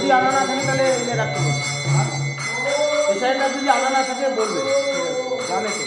যদি আনা না থাকে তাহলে এনে রাখতে বলবে। পেশেন্টটা যদি আনা না থাকে বলবে, জানে তো।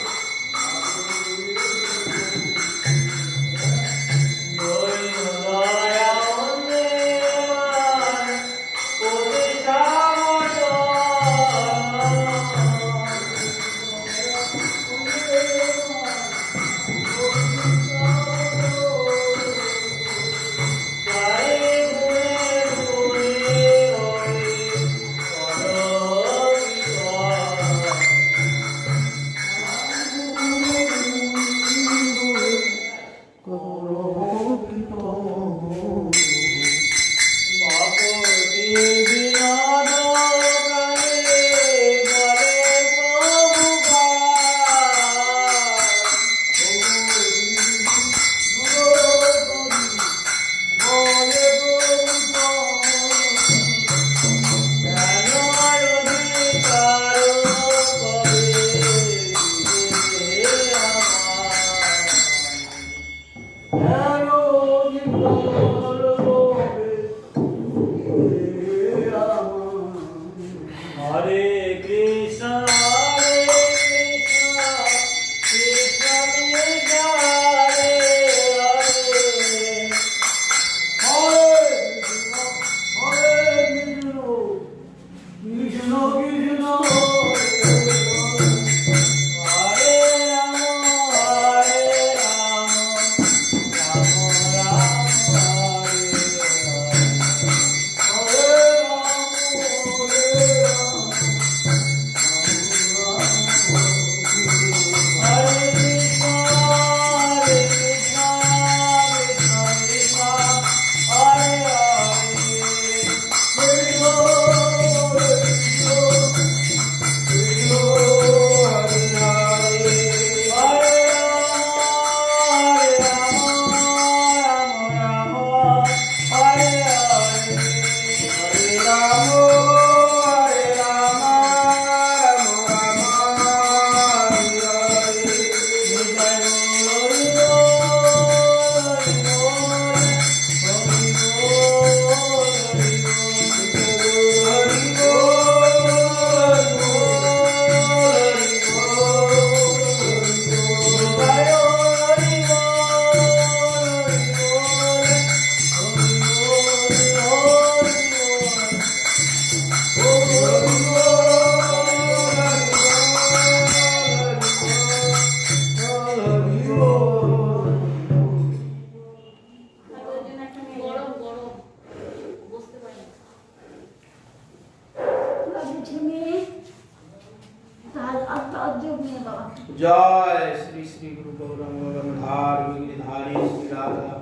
जय श्री श्री गुरु गौरांग गंधार गिरिधारी श्री राधा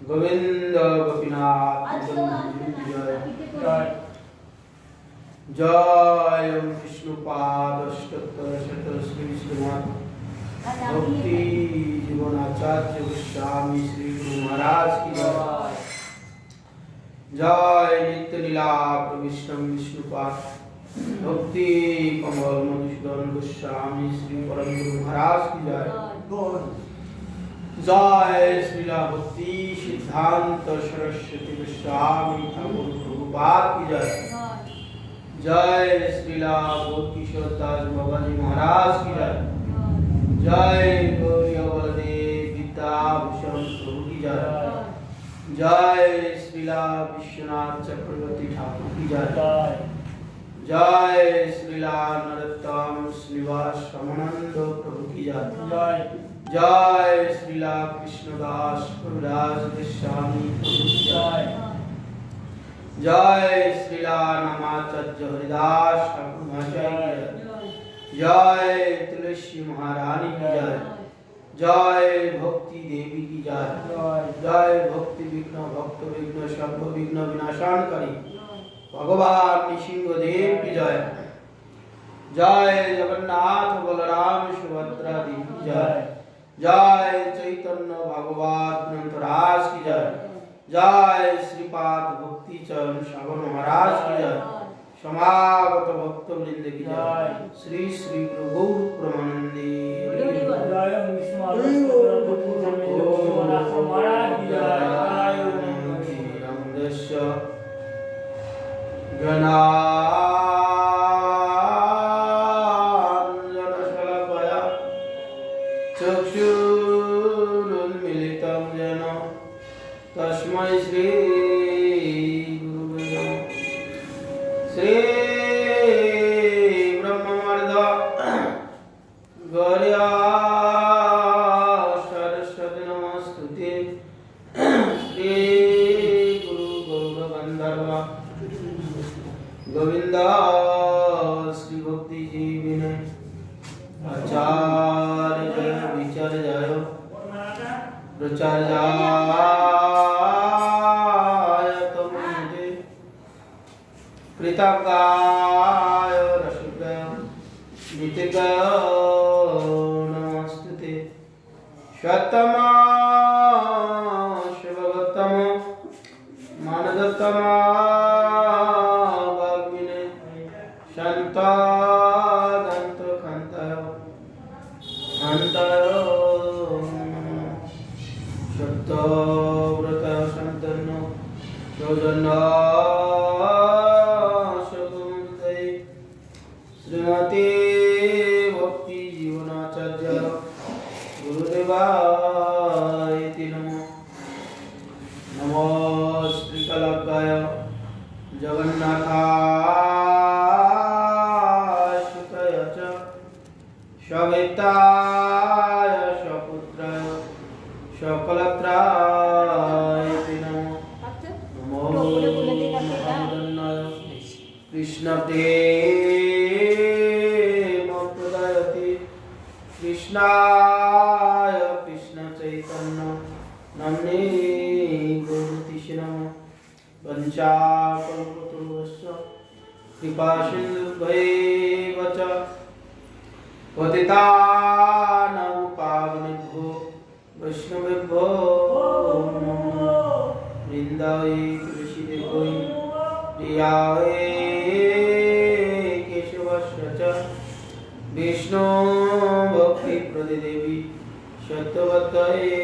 गोविंद गोपीनाथ जय जय विष्णुपाद शत श्री श्रीमद भक्ति जीवनाचार्य गोस्वामी श्री गुरु महाराज की जय जय नित्य लीला प्रविष्णु विष्णुपाद भक्ति कमल मधुसूदन गोस्वामी श्री परम गुरु महाराज की जय जय श्रीला भक्ति सिद्धांत सरस्वती गोस्वामी ठाकुर प्रभुपाद की जय जय श्रीला भक्ति श्रद्धाज बाबाजी महाराज की जय जय गौरी बलदेव विद्याभूषण प्रभु की जय जय श्रीला विश्वनाथ चक्रवर्ती ठाकुर की जय जय श्रीला नरोत्तम श्रीवास रमानंद प्रभु की जय जय श्रीला कृष्णदास प्रभुदास गोस्वामी प्रभु की जय जय श्रीला नामाचार्य हरिदास ठाकुर महाशय जय तुलसी महारानी की जय जय भक्ति देवी की जय जय भक्ति विघ्न भक्त विघ्न सर्व विघ्न विनाशानकारी भगवान नृसिंहदेव की जय जय जगन्नाथ बलराम सुभद्रा देवी की जय जय चैतन्य भगवत अनंतराज की जय जय श्रीपाद भक्ति चरण श्रवण महाराज की जय समागत भक्त वृंद की जय श्री श्री गुरु गौर प्रमानंदे श्री गुरुवे श्री ब्रह्मवर्द गौर्या सरस्वती नमस्तुते श्री गुरु गौरगंधर्व गोविंद श्री भक्ति जीविने आचार्य जय विचार जय प्रचार जाय तमुदे कृतज्ञाय रसिकाय नित्याय नमस्ते शतमा शिवगतम मानदतम वाग्मिने शांतादंत कांताय शांताय व्रत संतन सौजन्य श्रीमती भक्ति जीवनाचार्य गुरुदेवाय नमो नमो श्रीकलाकाय जगन्नाथाय सुताय च सवेताय सपुत्राय शकलत्राय नमो कृष्णते मोक्षदायते कृष्णाय कृष्ण चैतन्य नाम्ने गुरुतिष्ठे नमः पंचाकल्पतरुश्च कृपासिन्धुभ्यैव च पतितानां पावनेभ्यो वैष्णवेभ्यो नमो वृन्दाय तुलसीदेवै प्रियाय केशवस्य च विष्णु भक्ति प्रदेवी सत्यवतये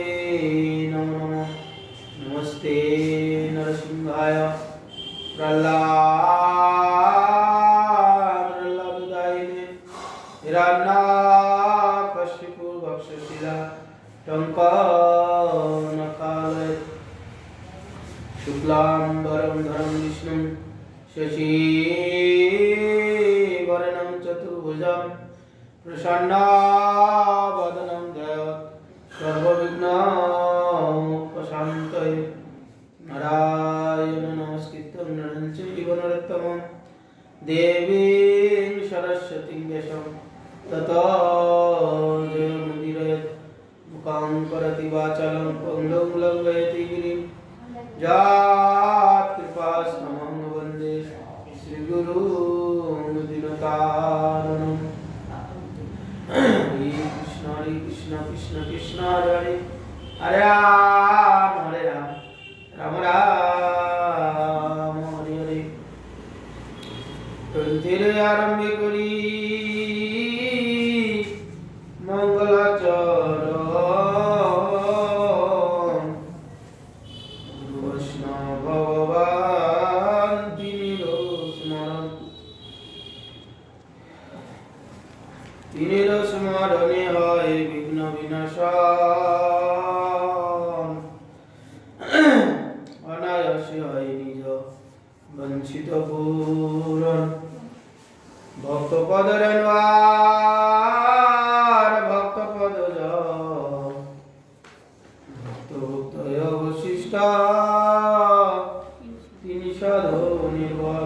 नमो नमः नमस्ते नरसिंहाय प्रह्लादायिने हिरण्यकशिपु वक्षशिला टङ्कनकालय शुक्लाम्बरं धरं विष्णुं शशिवर्णं चतुर्भुजं प्रसन्नवदनं ध्यायेत् सर्वविघ्नोपशान्तये नारायणं नमस्कृत्य नरं चैव नरोत्तमं देवीं सरस्वतीं व्यासं ततो जयमुदीरयेत् मुखां करोति वाचालं पङ्गुं लङ्घयति गिरिं कृपास्महं वन्दे श्रीगुरुं दीनतारिणं हरे कृष्ण कृष्ण कृष्ण हरे हरे हरे राम राम राम हरे हरे ग्रंथेर आरम्भे करी मंगलाचरण स्मरणे হয় বিঘ্ন বিনাশন অনায়াসে হয় নিজ বঞ্চিত পূরণ ভক্ত পদের ভক্ত পদ ভক্ত ভক্তয় অবশিষ্ট তিনি সাধু নির্ভর।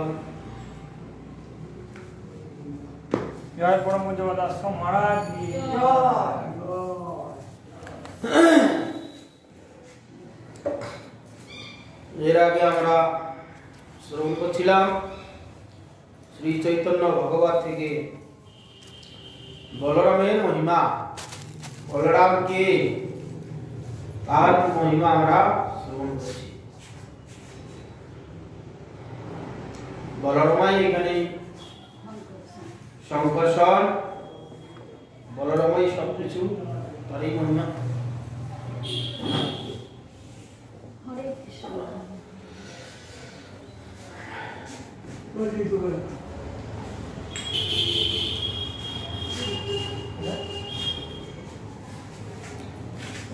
জয় পরম পূজ্য দাস মহারাজ কি এর আগে আমরা শ্রবণ করছিলাম শ্রী চৈতন্য ভগবত থেকে বলরামের মহিমা, বলরামকে তার মহিমা আমরা শ্রবণ করছি। বলরামাই এখানে সংকর্ষণ, বলরামাই সবকিছু, তারই মহিমা।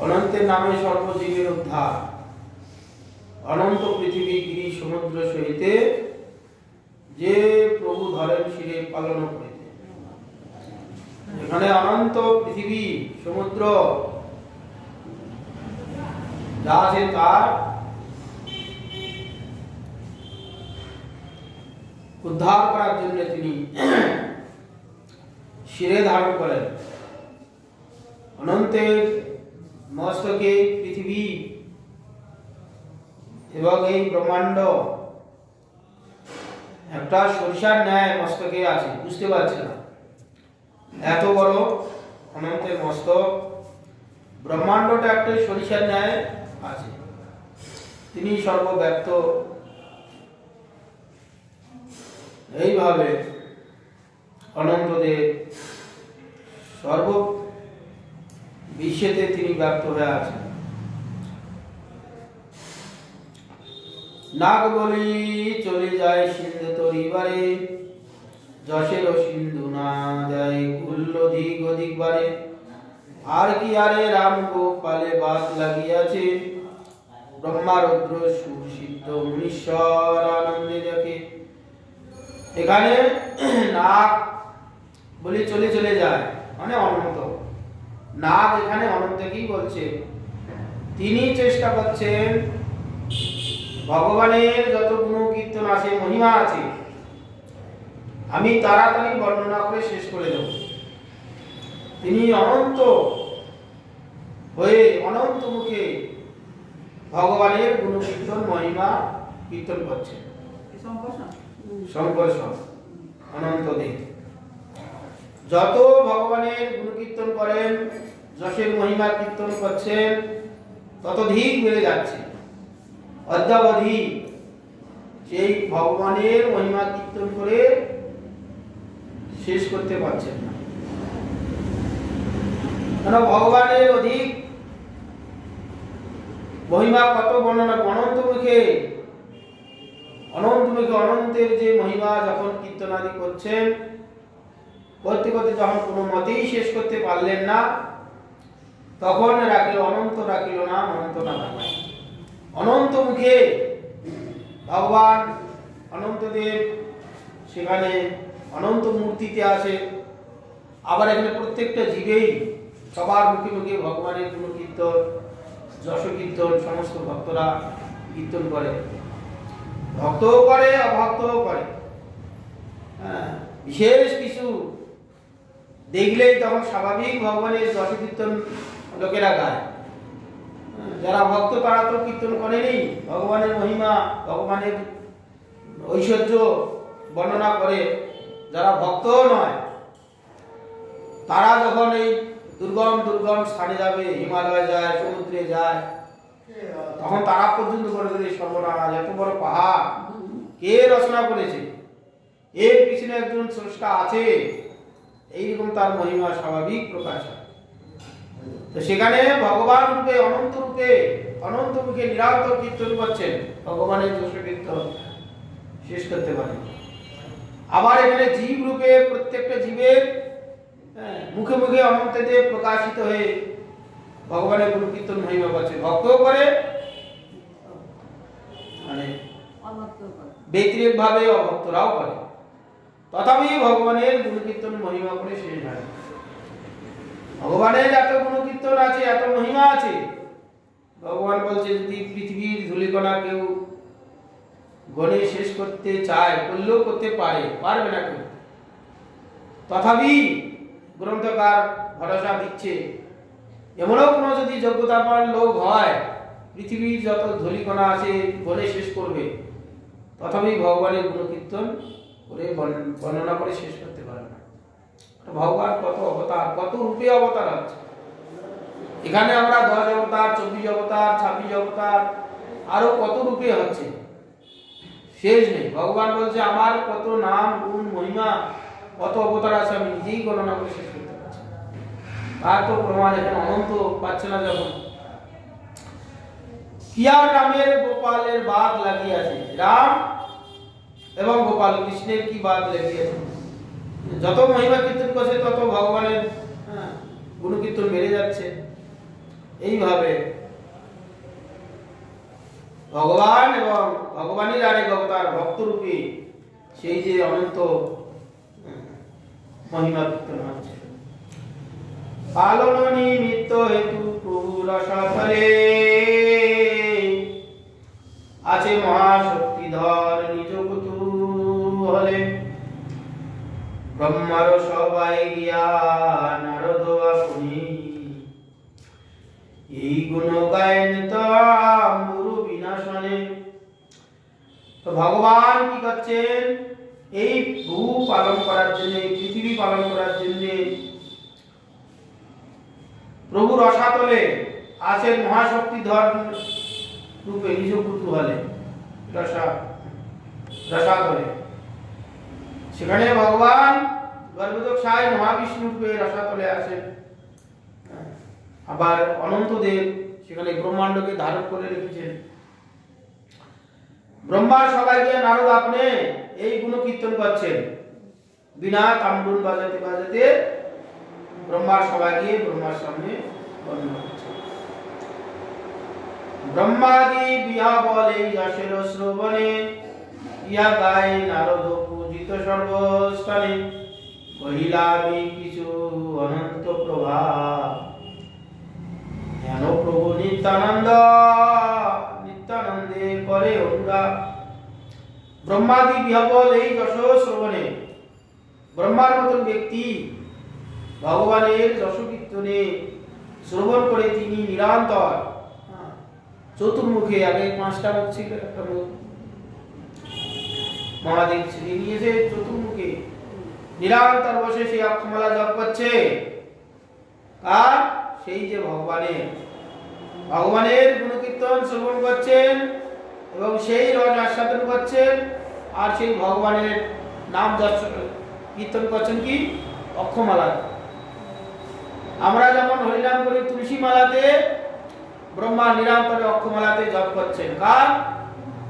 অনন্তের নামে সর্বজীবের উদ্ধার। অনন্ত পৃথিবী গিরি সমুদ্র সহিতে যে প্রভু ধরেন শিরে পালন করিতে। এখানে অনন্ত পৃথিবী সমুদ্র যা আছে তার উদ্ধার করার জন্য তিনি শিরে ধারণ করেন। অনন্তের মস্তকে পৃথিবী এবং এই ব্রহ্মাণ্ড একটা সরিষার ন্যায় মস্তকে আছে, বুঝতে পারছে না। এত বড় অনন্তের মস্তক, ব্রহ্মাণ্ডটা একটা সরিষার ন্যায় আছে। তিনি সর্বব্যাপ্ত। এইভাবে অনন্তদেব সর্ব বিশ্বেতে তিনি ব্যপ্ত হয়ে আছেন। নাগ বলি চলে যায় সিন্ধু তরিবারে, যশের সিন্ধু না দেয় কুল্ল দিক অধিক বারে। আর কি আরে রাম গোপালে বাত লাগিয়াছে, ব্রহ্মা রুদ্র সুর সিদ্ধ মুনীশ্বর আনন্দে দেখে। এখানে নাগ বলি চলে চলে যায় মানে অনন্ত। নাগ এখানে অনন্তকেই বলছে। তিনি চেষ্টা করছেন ভগবানের যত গুণ কীর্তন আছে, মহিমা আছে, আমি তাড়াতাড়ি বর্ণনা করে শেষ করে দেব। তিনি অনন্ত হয়ে অনন্ত মুখে ভগবানের গুণ কীর্তন মহিমা কীর্তন করছেন। সংকর্ষণ অনন্ত দেব যত ভগবানের গুণ কীর্তন করেন, যশের মহিমা কীর্তন করছেন, ততোধিক বেড়ে যাচ্ছে। অদ্যাবধি সেই ভগবানের মহিমা কীর্তন করে শেষ করতে পারছেন না। কেন ভগবানের অধিক মহিমা কত বর্ণনা, অনন্ত মুখে অনন্তের যে মহিমা যখন কীর্তনাদি করছেন, করতে করতে যখন কোনো মতেই শেষ করতে পারলেন না, তখন রাখিল অনন্ত, রাখিল না অনন্ত না। অনন্ত মুখে ভগবান অনন্তদেব সেখানে অনন্ত মূর্তিতে আসে। আবার এখানে প্রত্যেকটা জীবেই সবার মুখে মুখে ভগবানের গুণ কীর্তন, যশ কীর্তন সমস্ত ভক্তরা কীর্তন করে। ভক্তও করে, অভক্তও করে। বিশেষ কিছু দেখলেই তখন স্বাভাবিক ভগবানের যশ কীর্তন লোকেরা গায়। যারা ভক্ত তারা তো কীর্তন করেনি, ভগবানের মহিমা ভগবানের ঐশ্বর্য বর্ণনা করে। যারা ভক্ত নয় তারা যখন এই দুর্গম দুর্গম স্থানে যাবে, হিমালয় যায়, সমুদ্রে যায়, তখন তারা পর্যন্ত করে দেবে সর্বনাশ, এত বড় পাহাড় কে রচনা করেছে, এর পিছনে একজন স্রষ্টা আছে, এইরকম তার মহিমা স্বাভাবিক প্রকাশ হয়। তো সেখানে ভগবান রূপে অনন্ত মুখে নিরন্তর কীর্তন করছেন, ভগবানের যশ কীর্তন শেষ করতে পারে। আবার এখানে জীব রূপে প্রত্যেকটা জীবের মুখে মুখে অনন্তদেব প্রকাশিত হয়ে ভগবানের গুণ কীর্তন মহিমা করছে। ভক্তও করে, মানে ব্যতিরেক ভাবে অভক্তরাও করে, তথাপি ভগবানের গুণ কীর্তন মহিমা করে শেষ হয়। ভগবানের এত গুণ কীর্তন আছে, এত মহিমা আছে, ভগবান বলছে যদি পৃথিবীর ধূলিকণা কেউ গণে শেষ করতে চায়, করলেও করতে পারবে না কেউ। তথাপি গ্রন্থকার ভরসা দিচ্ছে এমনও কোনো যদি যোগ্যতাবান লোক হয়, পৃথিবীর যত ধূলিকণা আছে গণে শেষ করবে, তথাপি ভগবানের গুণ কীর্তন করে বর্ণনা করে শেষ করতে পারে না। ভগবান কত অবতার, কত রূপে অবতার হচ্ছে। এখানে আমরা 10 অবতার, 24 অবতার, 26 অবতার, আরো কত রূপে হচ্ছে, শেষ নেই। ভগবান বলছে আমার কত নাম গুণ মহিমা, কত অবতার আছে, আমি নিজেই গণনা করে শেষ করতে পারছি। তার তো প্রমাণ এখানে অনন্ত পাচ্ছে না। যখন কিয়ার নামের গোপালের বাদ লাগিয়েছে, রাম এবং গোপাল কৃষ্ণের কি বাদ লাগিয়েছে। যত মহিমা কীর্তন করছে তত ভগবানের গুণ কীর্তন বেড়ে যাচ্ছে। এইভাবে ভগবান এবং ভগবানের আরেক অবতার ভক্তরূপে সেই যে অনন্ত মহিমা কীর্তন হচ্ছে। পালন নিমিত্ত হেতু প্রভু রসাতলে আছে মহাশক্তিধর নিজ কুতূহলে। ব্রহ্মার সবাই গিয়া নারদ আপনি এই গুণ গায়েন তাম্বুরু বিনাশনে। তো ভগবান কি করছেন, এই ভূ পালন করার জন্য, এই পৃথিবী পালন করার জন্য প্রভু রসাতলে আছেন মহাশক্তিধর রূপে নিজ কুতূহলে রসাতলে। সেখানে ভগবান গর্ভদক্ষায় মহাবিষ্ণু রূপে রসাতলে আছেন। আবার অনন্তদেব সেখানে ব্রহ্মাণ্ডকে ধারণ করে রেখেছেন। ব্রহ্মার সবাই গিয়ে নারদ আপনি এই গুণ কীর্তন করছেন। বিনা তাম্বুল বাজাতে বাজাতে ব্রহ্মার সবাই গিয়ে ব্রহ্মার সামনে বর্ণনা করছেন। ব্রহ্মাদি বিহা বলে যশের শ্রবণে ইয়া গায় নারদ পূজিত সর্বস্থানে। কহিলামি কিছু অনন্ত প্রভাব জ্ঞান প্রভু নিত্যানন্দ নিত্যানন্দে করে অনুরাগ। ব্রহ্মাদি বিহবল এই যশ শ্রবণে, ব্রহ্মার মতন ব্যক্তি ভগবানের যশ কীর্তনে শ্রবণ করে তিনি নিরন্তর চতুর্মুখে, আগে 5টা মুখ ছিল, একটা মুখ মহাদেব ছেড়ে নিয়েছে, চতুর্মুখে নিরন্তর বসে সেই অক্ষমালা জপ করছে। আর সেই যে ভগবানের গুণকীর্তন শ্রবণ করছেন এবং সেই রস আস্বাদন করছেন, আর সেই ভগবানের নাম কীর্তন করছেন কি অক্ষমালা। আমরা যেমন হরিনাম করি তুলসী মালাতে, ব্রহ্মা নিরন্তরে অক্ষমালাতে জপ করছেন। কার?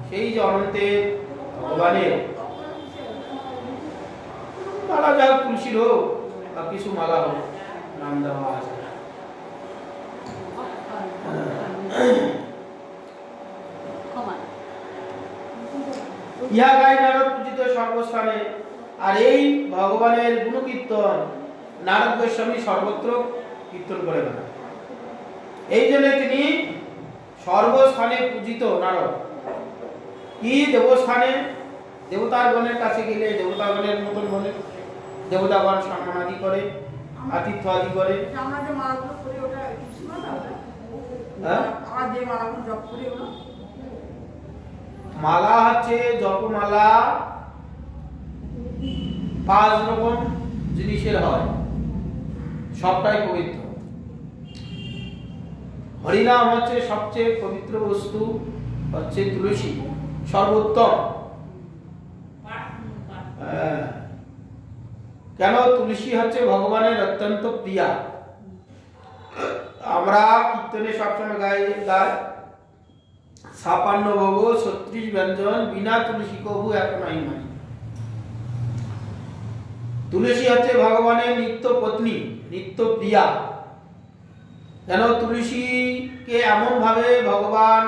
সেই যে অনন্তের ভগবানের মালা, যা তুলসীর হোক বা কিছু মালা হোক, নাম দেওয়া আছে। ইহা গাই নারদ পূজিত সর্বস্থানে। আর এই ভগবানের গুণকীর্তন নারদ গোস্বামী সর্বত্র কীর্তন করে বেড়ান। এই জন্য তিনি সর্বস্থানে পূজিত নারদ। কি দেবস্থানে? দেবতাগণের কাছে গেলে দেবতাগণের মতন বলে, দেবতাগণ সম্মান আদি করে, আতিথ্য আদি করে। মালা হচ্ছে জপমালা 5 রকম জিনিসের হয়, সবটাই পবিত্র। হরিনাম হচ্ছে সবচেয়ে পবিত্র বস্তু, হচ্ছে তুলসী সর্বোত্তম। কেন? তুলসী হচ্ছে ভগবানের অত্যন্ত প্রিয়া। আমরা কীর্তনে সবসময় গাই 56 ভোগ 36 ব্যঞ্জন, বিনা তুলসী কবু এক নাই মানি। তুলসী হচ্ছে ভগবানের নিত্য পত্নী, নিত্য প্রিয়া। কেন? তুলসীকে এমন ভাবে ভগবান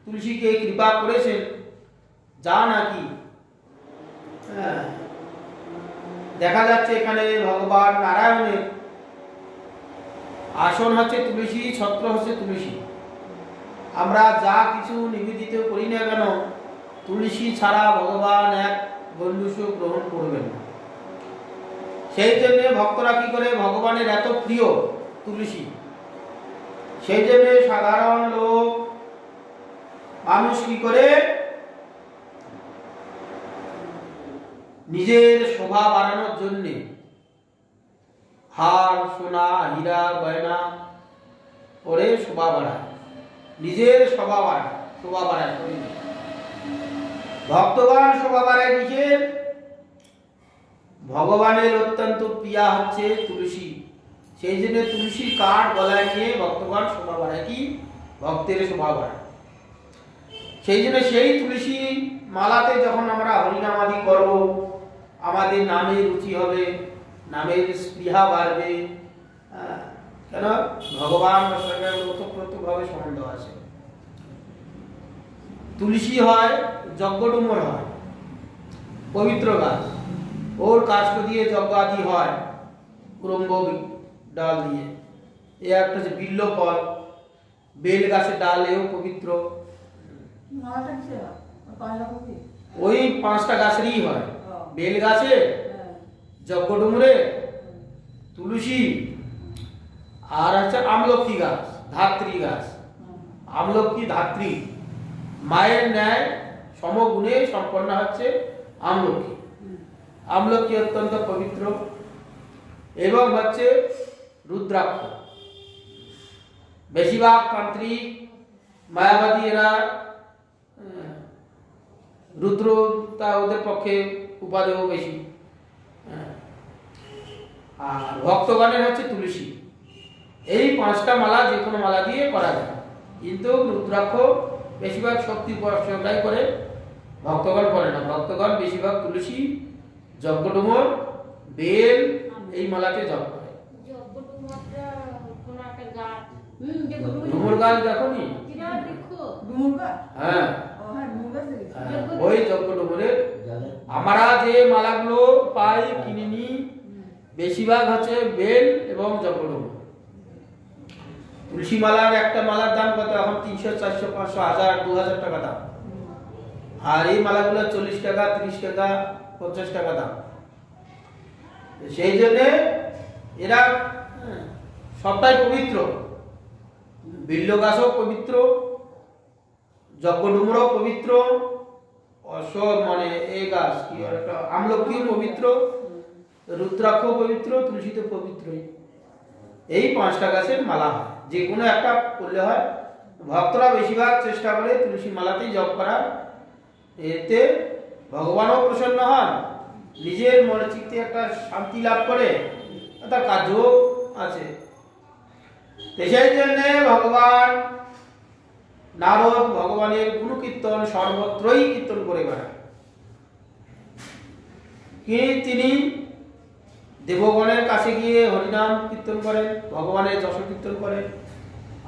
তুলসীকে কৃপা করেছেন যা নাকি দেখা যাচ্ছে এখানে ভগবান নারায়ণের আসন হচ্ছে তুলসী, ছত্র হচ্ছে তুলসী। আমরা যা কিছু নিবেদিত করি না কেন, তুলসী ছাড়া ভগবান এক গণ্ডুষও গ্রহণ করবেন না। সেই জন্য ভক্তরা কি করে, ভগবানের এত প্রিয় তুলসী, সেই জন্য সাধারণ লোক মানুষ কি করে, নিজের শোভা বাড়ানোর জন্য হার সোনা হীরা গয়না পরে শোভা বাড়ায়, নিজের শোভা বাড়ায়। ভক্তগণ শোভা বাড়ায় নিজের। ভগবানের অত্যন্ত প্রিয়া হচ্ছে তুলসী, সেই জন্য তুলসী কাঠ গলায় নিয়ে ভক্তগণ শোভা বাড়ায়, কি ভক্তের শোভা বাড়ায়। সেই জন্য সেই তুলসী মালাতে যখন আমরা হরিনামাদি করব, আমাদের নামে রুচি হবে, নামের স্পৃহা বাড়বে। কেন? ভগবান সঙ্গে ওতপ্রোতভাবে সম্বন্ধ আছে। তুলসী হয়, যজ্ঞডুমর হয়, পবিত্র গাছ। ওর কাষ্ঠ দিয়ে যজ্ঞ আদি হয়, কুরম্ব ডাল দিয়ে। এ একটা যে বিল্ল ফল, বেল গাছের ডাল, এও পবিত্র। ওই 5টা গাছেরই হয়, বেল গাছে, যজ্ঞডুমরে, তুলসী, আর হচ্ছে আমলকি গাছ, ধাত্রী গাছ। আমলকি ধাত্রী, মায়ের ন্যায় সমগুণে সম্পন্ন হচ্ছে আমলকি। আমলকি অত্যন্ত পবিত্র। এবং হচ্ছে রুদ্রাক্ষ। বেশিরভাগ তান্ত্রিক মায়াবাদী এরা রুদ্রতা ওদের পক্ষে উপাদেয় বেশি। আর ভক্তগণের হচ্ছে তুলসী। এই 5টা মালা যে কোনো মালা দিয়ে করা যায়, কিন্তু রুদ্রাক্ষ বেশিরভাগ শক্তি উপাসনাই করে, ভক্তগণ করে না। ভক্তগণ বেশিরভাগ তুলসী, যজ্ঞডুমর, বেল এই মালাতে জপ করে। ডুমুর গাছ দেখো নি? হ্যাঁ, ওই যজ্ঞডুমরের আমরা যে মালাগুলো পাই কিনে নি, বেশিরভাগ হচ্ছে বেল এবং যজ্ঞডুমর। তুলসী মালার একটা মালার দাম কত এখন? 300, 400, 500, 1000, 2000 টাকা দাম। আর এই মালাগুলো 40 টাকা, 30 টাকা, 50 টাকা দাম। সেই জন্যে এরা সবটাই পবিত্র। বিল্ল গাছও পবিত্র, যজ্ঞডুমরও পবিত্র, মানে এই গাছ কি একটা আমলকিও পবিত্র, রুদ্রাক্ষ পবিত্র, তুলসী তো পবিত্রই। এই 5টা গাছের মালা হয়, যে কোনো একটা করলে হয়। ভক্তরা বেশিরভাগ চেষ্টা করে তুলসী মালাতেই জপ করার। এতে ভগবানও প্রসন্ন হন, নিজের মনে চিত্তে একটা শান্তি লাভ করে, তার কাজও আছে। সেই জন্যে ভগবান নারদ ভগবানের গুণকীর্তন সর্বত্রই কীর্তন করে বেড়ায়। তিনি দেবগণের কাছে গিয়ে হরিনাম কীর্তন করেন, ভগবানের যশ কীর্তন করেন,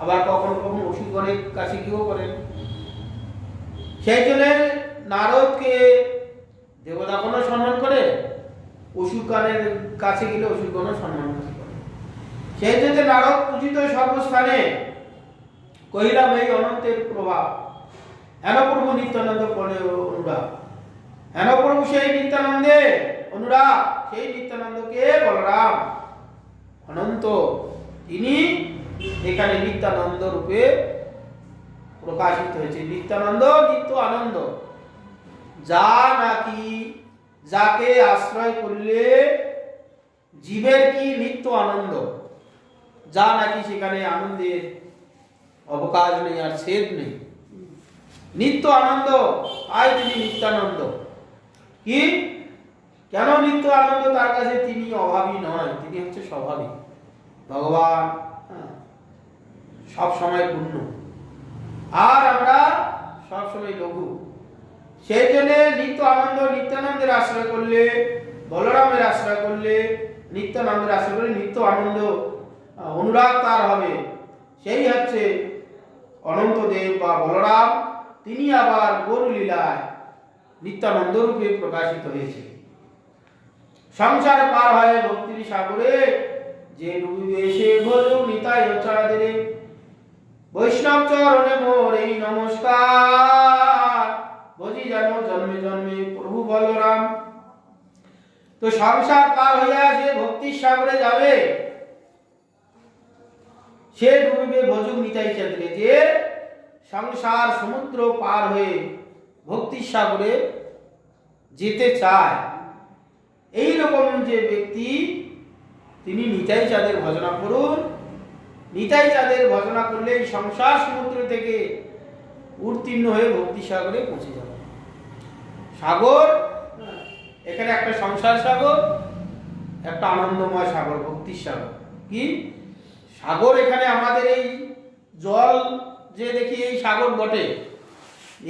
আবার কখনো কখনো অসুরগণের কাছে গিয়েও করেন। সেই জন্য নারদকে দেবতাগণও সম্মান করে, অসুরগণের কাছে গেলে অসুরগণও সম্মান করে। সেই জন্য নারদ পূজিত সর্বস্থানে। কহিলাম এই অনন্তের প্রভাব, হেন প্রভু নিত্যানন্দ পরে অনুরাগ। হেন প্রভু সেই নিত্যানন্দে অনুরাগ, সেই নিত্যানন্দকে বলরাম অনন্ত, তিনি এখানে নিত্যানন্দ রূপে প্রকাশিত হয়েছে। নিত্যানন্দ, নিত্য আনন্দ, যা নাকি যাকে আশ্রয় করলে জীবের কি নিত্য আনন্দ, যা নাকি সেখানে আনন্দের অবকাশ নেই আর ছেদ নেই। নিত্য আনন্দ, আয় তিনি নিত্যানন্দ। কি কেন নিত্য আনন্দ? তার কাছে তিনি অভাবী নয়, তিনি হচ্ছে স্বভাবী। ভগবান সব সময় পূর্ণ, আর আমরা সব সময় লঘু। সেই জন্য নিত্য আনন্দ, নিত্যানন্দের আশ্রয় করলে, বলরামের আশ্রয় করলে, নিত্যানন্দের আশ্রয় করলে নিত্য আনন্দ অনুরাগ তার হবে। সেই হচ্ছে অনন্ত দেব বা বলরাম। তিনি আবার গরু লীলায় নিত্যানন্দ রূপে প্রকাশিত হয়েছে। সংসার পার হয় ভক্তির সাগরে, যে ডুবিবে সে ভজো নিতাই চাঁদরে। বৈষ্ণব চরণে মোর এই নমস্কার, ভজি যেন জন্মে জন্মে প্রভু বলরাম। তো সংসার পার হইয়া যে ভক্তির সাগরে যাবে, সে ডুবিবে ভজুক নিতাই চাঁদরে। যে সংসার সমুদ্র পার হয়ে ভক্তির সাগরে যেতে চায়, এই রকম যে ব্যক্তি, তিনি নিতাই চাঁদের ভজনা করুন। নিতাই চাঁদের ভজনা করলে এই সংসার সমুদ্র থেকে উত্তীর্ণ হয়ে ভক্তি সাগরে পৌঁছে যাবে। সাগর এখানে একটা সংসার সাগর, একটা আনন্দময় সাগর, ভক্তির সাগর। কি সাগর? এখানে আমাদের এই জল যে দেখি এই সাগর বটে,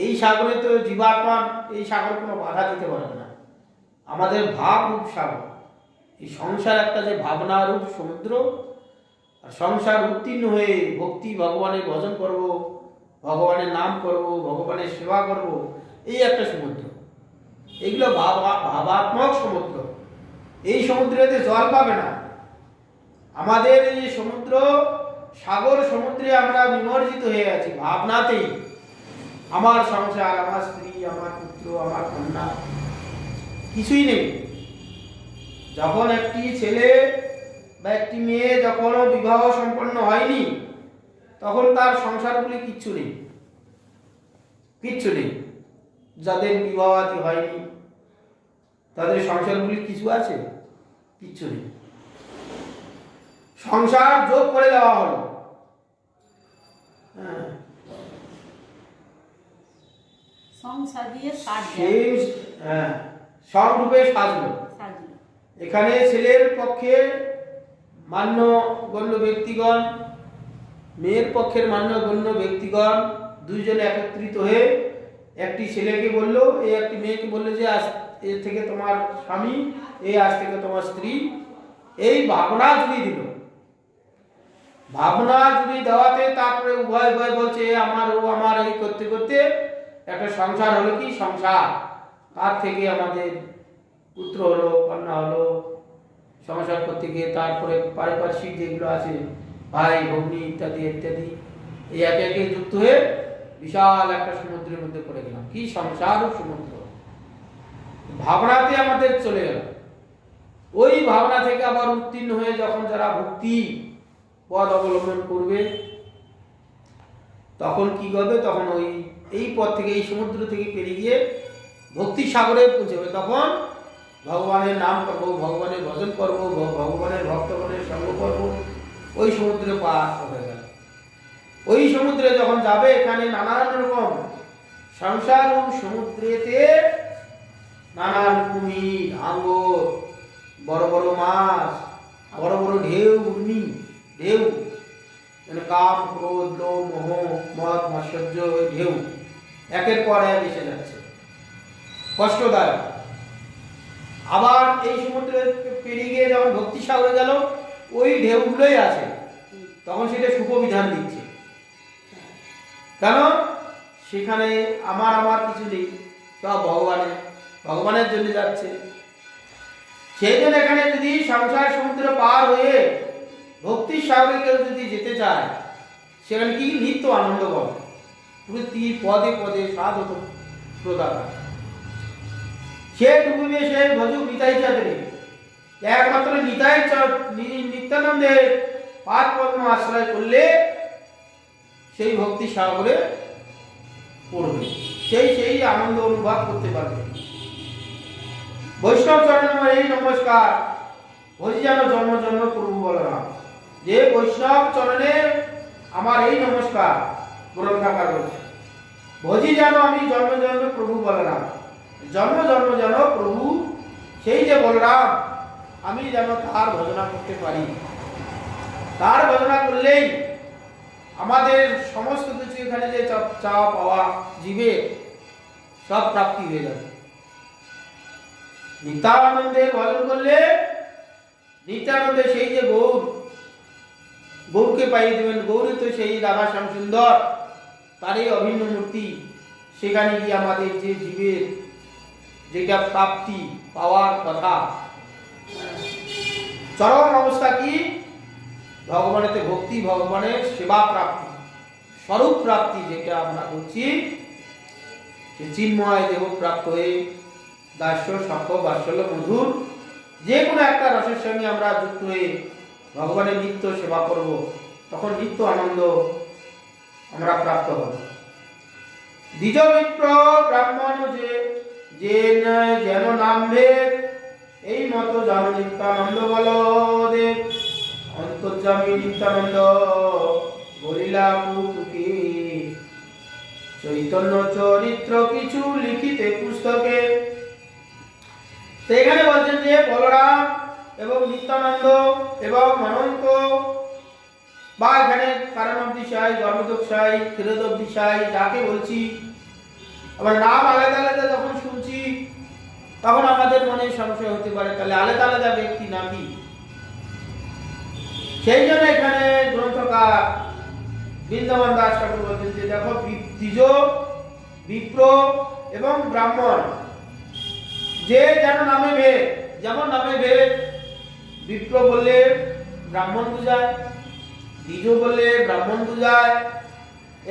এই সাগরে তো জীবাত্মা এই সাগর কোনো বাধা দিতে পারে না। আমাদের ভাব রূপ সাগর। এই সংসার একটা যে ভাবনা রূপ সমুদ্র, আর সংসার উত্তীর্ণ হয়ে ভক্তি ভগবানের ভজন করব, ভগবানের নাম করব, ভগবানের সেবা করব, এই একটা সমুদ্র। এইগুলো ভাবাত্মক সমুদ্র। এই সমুদ্রেতে জল পাবে না। আমাদের এই যে সমুদ্র, সাগর সমুদ্রে আমরা নিমজ্জিত হয়ে আছি ভাবনাতেই। আমার সংসার, আমার স্ত্রী, আমার পুত্র, আমার কন্যা, কিছুই নেই। যখন একটি ছেলে বা একটি মেয়ে যখন বিবাহ সম্পন্ন হয়নি, তখন তার সংসারগুলি কিচ্ছু নেই, কিচ্ছু নেই। যাদের বিবাহ আদি হয়নি তাদের সংসারগুলি কিছু আছে? কিচ্ছু নেই। সংসার যোগ করে দেওয়া হলো। হ্যাঁ, সংসার দিয়ে সব রূপে সাজলো। এখানে ছেলের পক্ষে মান্যগণ্য ব্যক্তিগণ, মেয়ের পক্ষের মান্যগণ্য ব্যক্তিগণ দুইজনে একত্রিত হয়ে একটি ছেলেকে বলল, এই একটি মেয়েকে বলল যে আজ এর থেকে তোমার স্বামী, এই আজ থেকে তোমার স্ত্রী। এই ভাবনা জুড়ি দিল। ভাবনা জুড়ি দেওয়াতে তারপরে উভয় উভয় বলছে আমার ও আমার, এই করতে করতে একটা সংসার হলো। কি সংসার? তার থেকে আমাদের পুত্র হলো, কন্যা হলো। সংসার করতে গিয়ে তারপরে পারিপার্শ্বিক যেগুলো আছে, ভাই ভগ্নী ইত্যাদি ইত্যাদি, এই একে একে যুক্ত হয়ে বিশাল একটা সমুদ্রের মধ্যে পড়ে গেলাম। কি সংসার ও সমুদ্র! ভাবনাতে আমাদের চলে গেল। ওই ভাবনা থেকে আবার উত্তীর্ণ হয়ে যখন যারা ভক্তি পথ অবলম্বন করবে, তখন কি করবে? তখন ওই এই পথ থেকে, এই সমুদ্র থেকে পেরিয়ে গিয়ে ভক্তি সাগরে পৌঁছবে। তখন ভগবানের নাম করবো, ভগবানের ভজন করবো, ভগবানের ভক্তগণের সঙ্গ করবো। ওই সমুদ্রে পার হয়ে গেল। ওই সমুদ্রে যখন যাবে, এখানে নানান রকম সংসার ও সমুদ্রেতে নানান কুমির, হাঙর, বড় বড় মাছ, বড় বড় ঢেউ, ঘূর্ণি ঢেউ, কাম, ক্রোধ, লোভ, মোহ, মদ, মাৎসর্য, ঢেউ একের পর এক এসে যাচ্ছে, কষ্টদায়ক। আবার এই সমুদ্রে পেরিয়ে গিয়ে যখন ভক্তি সাগরে গেল, ওই ঢেউগুলোই আছে। তখন সেটা সুখবিধান দিচ্ছে। কেন? সেখানে আমার কিছু নেই, সব ভগবানের জন্য যাচ্ছে। সেই জন্য এখানে যদি সংসার সমুদ্র পার হয়ে ভক্তি সাগরে কেউ যদি যেতে চায়, সেখানে কি নিত্য আনন্দ পাবে। প্রতি পদে পদে সাধক প্রদাতা। সে ডুবিবে সে ভজুক নিতাই চাঁদরে। একমাত্র নিতাই নিত্যানন্দের পাদ পদ্ম আশ্রয় করলে সেই ভক্তি সাগরে পড়বে, সেই আনন্দ অনুভব করতে পারবে। বৈষ্ণব চরণ এই নমস্কার, ভজি যেন জন্ম জন্ম প্রভু বলরাম। যে বৈষ্ণব চরণে আমার এই নমস্কার, গ্রন্থাকার বলছে, ভজি যেন আমি জন্ম জন্ম প্রভু বলরাম। জন্ম জন্ম যেন প্রভু সেই যে বলরাম, আমি যেন তার ভজনা করতে পারি। তার ভজনা করলেই আমাদের সমস্ত কিছু এখানে যে চাওয়া পাওয়া জীবে সব প্রাপ্তি হয়ে যাবে। নিত্যানন্দের ভজন করলে নিত্যানন্দের সেই যে গৌরকে পাইয়ে দেবেন। গৌরী তো সেই রাধা শ্যাম সুন্দর, তারই অভিন্ন মূর্তি। সেখানে গিয়ে আমাদের যে জীবের যেটা প্রাপ্তি পাওয়ার কথা, চরম অবস্থা কি? ভগবানেতে ভক্তি, ভগবানের সেবা প্রাপ্তি, স্বরূপ প্রাপ্তি যেটা আমরা বলছি, সে চিন্ময় দেহ প্রাপ্ত হয়ে দাস্য, সখ্য, বাৎসল্য, মধুর যে কোনো একটা রসের সঙ্গে আমরা যুক্ত হয়ে ভগবানের নিত্য সেবা করব, তখন নিত্য আনন্দ আমরা প্রাপ্ত হব। দ্বিজ বিপ্র ব্রাহ্মণ যে যেন নামবে, এই মতো জানো নিত্যানন্দ বলদেব। অন্তর্যামী নিত্যানন্দ বলিলা পুতুকে, চৈতন্য চরিত্র কিছু লিখিতে পুস্তকে। তো এখানে বলছেন যে বলরাম এবং নিত্যানন্দ এবং অনন্ত, বা এখানে কারণাবধিসাই, ধর্মদোষাই, ক্ষীরোদবিসাই যাকে বলছি, আবার নাম আলাদা আলাদা যখন শুনছি তখন আমাদের মনে সংশয় হতে পারে, তাহলে আলাদা আলাদা ব্যক্তি নাকি? সেই জন্য এখানে গ্রন্থকার বৃন্দাবন দাস ঠাকুর বলছেন যে দেখো দ্বিজ, বিপ্র এবং ব্রাহ্মণ যে যেন নামে ভেদ, যেমন নামে ভেদ, বিপ্র বললে ব্রাহ্মণ বুঝায়, দ্বিজ বললে ব্রাহ্মণ বুঝায়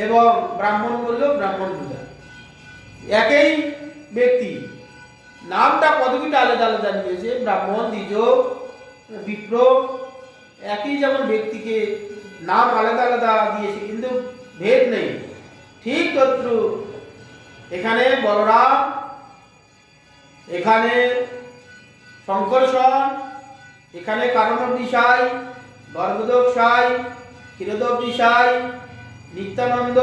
এবং ব্রাহ্মণ বললেও ব্রাহ্মণ বুঝায়। একই ব্যক্তি, নামটা পদবীটা আলাদা আলাদা নিয়েছে, ব্রাহ্মণ, দ্বিজ, বিপ্র, একই যেমন ব্যক্তিকে নাম আলাদা আলাদা দিয়েছে কিন্তু ভেদ নেই। ঠিক তদ্রু এখানে বলরাম, এখানে শঙ্করসন, এখানে কারণবিষয়, গর্ভদোষাই, ক্ষীরোদবিষয়, নিত্যানন্দ,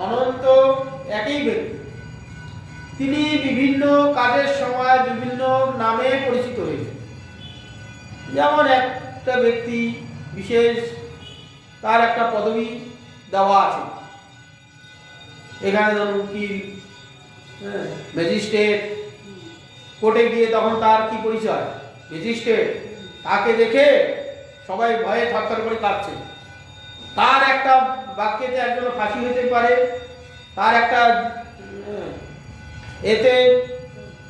অনন্ত একই ব্যক্তি। তিনি বিভিন্ন কাজের সময় বিভিন্ন নামে পরিচিত হয়েছে। যেমন একটা ব্যক্তি বিশেষ, তার একটা পদবি দেওয়া আছে, এখানে ধরুন কি ম্যাজিস্ট্রেট, কোর্টে গিয়ে তখন তার কি পরিচয়, ম্যাজিস্ট্রেট। তাকে দেখে সবাই ভয়ে থরথর করে কাঁপছে। তার একটা বাক্যেতে একজন ফাঁসি হতে পারে, তার একটা এতে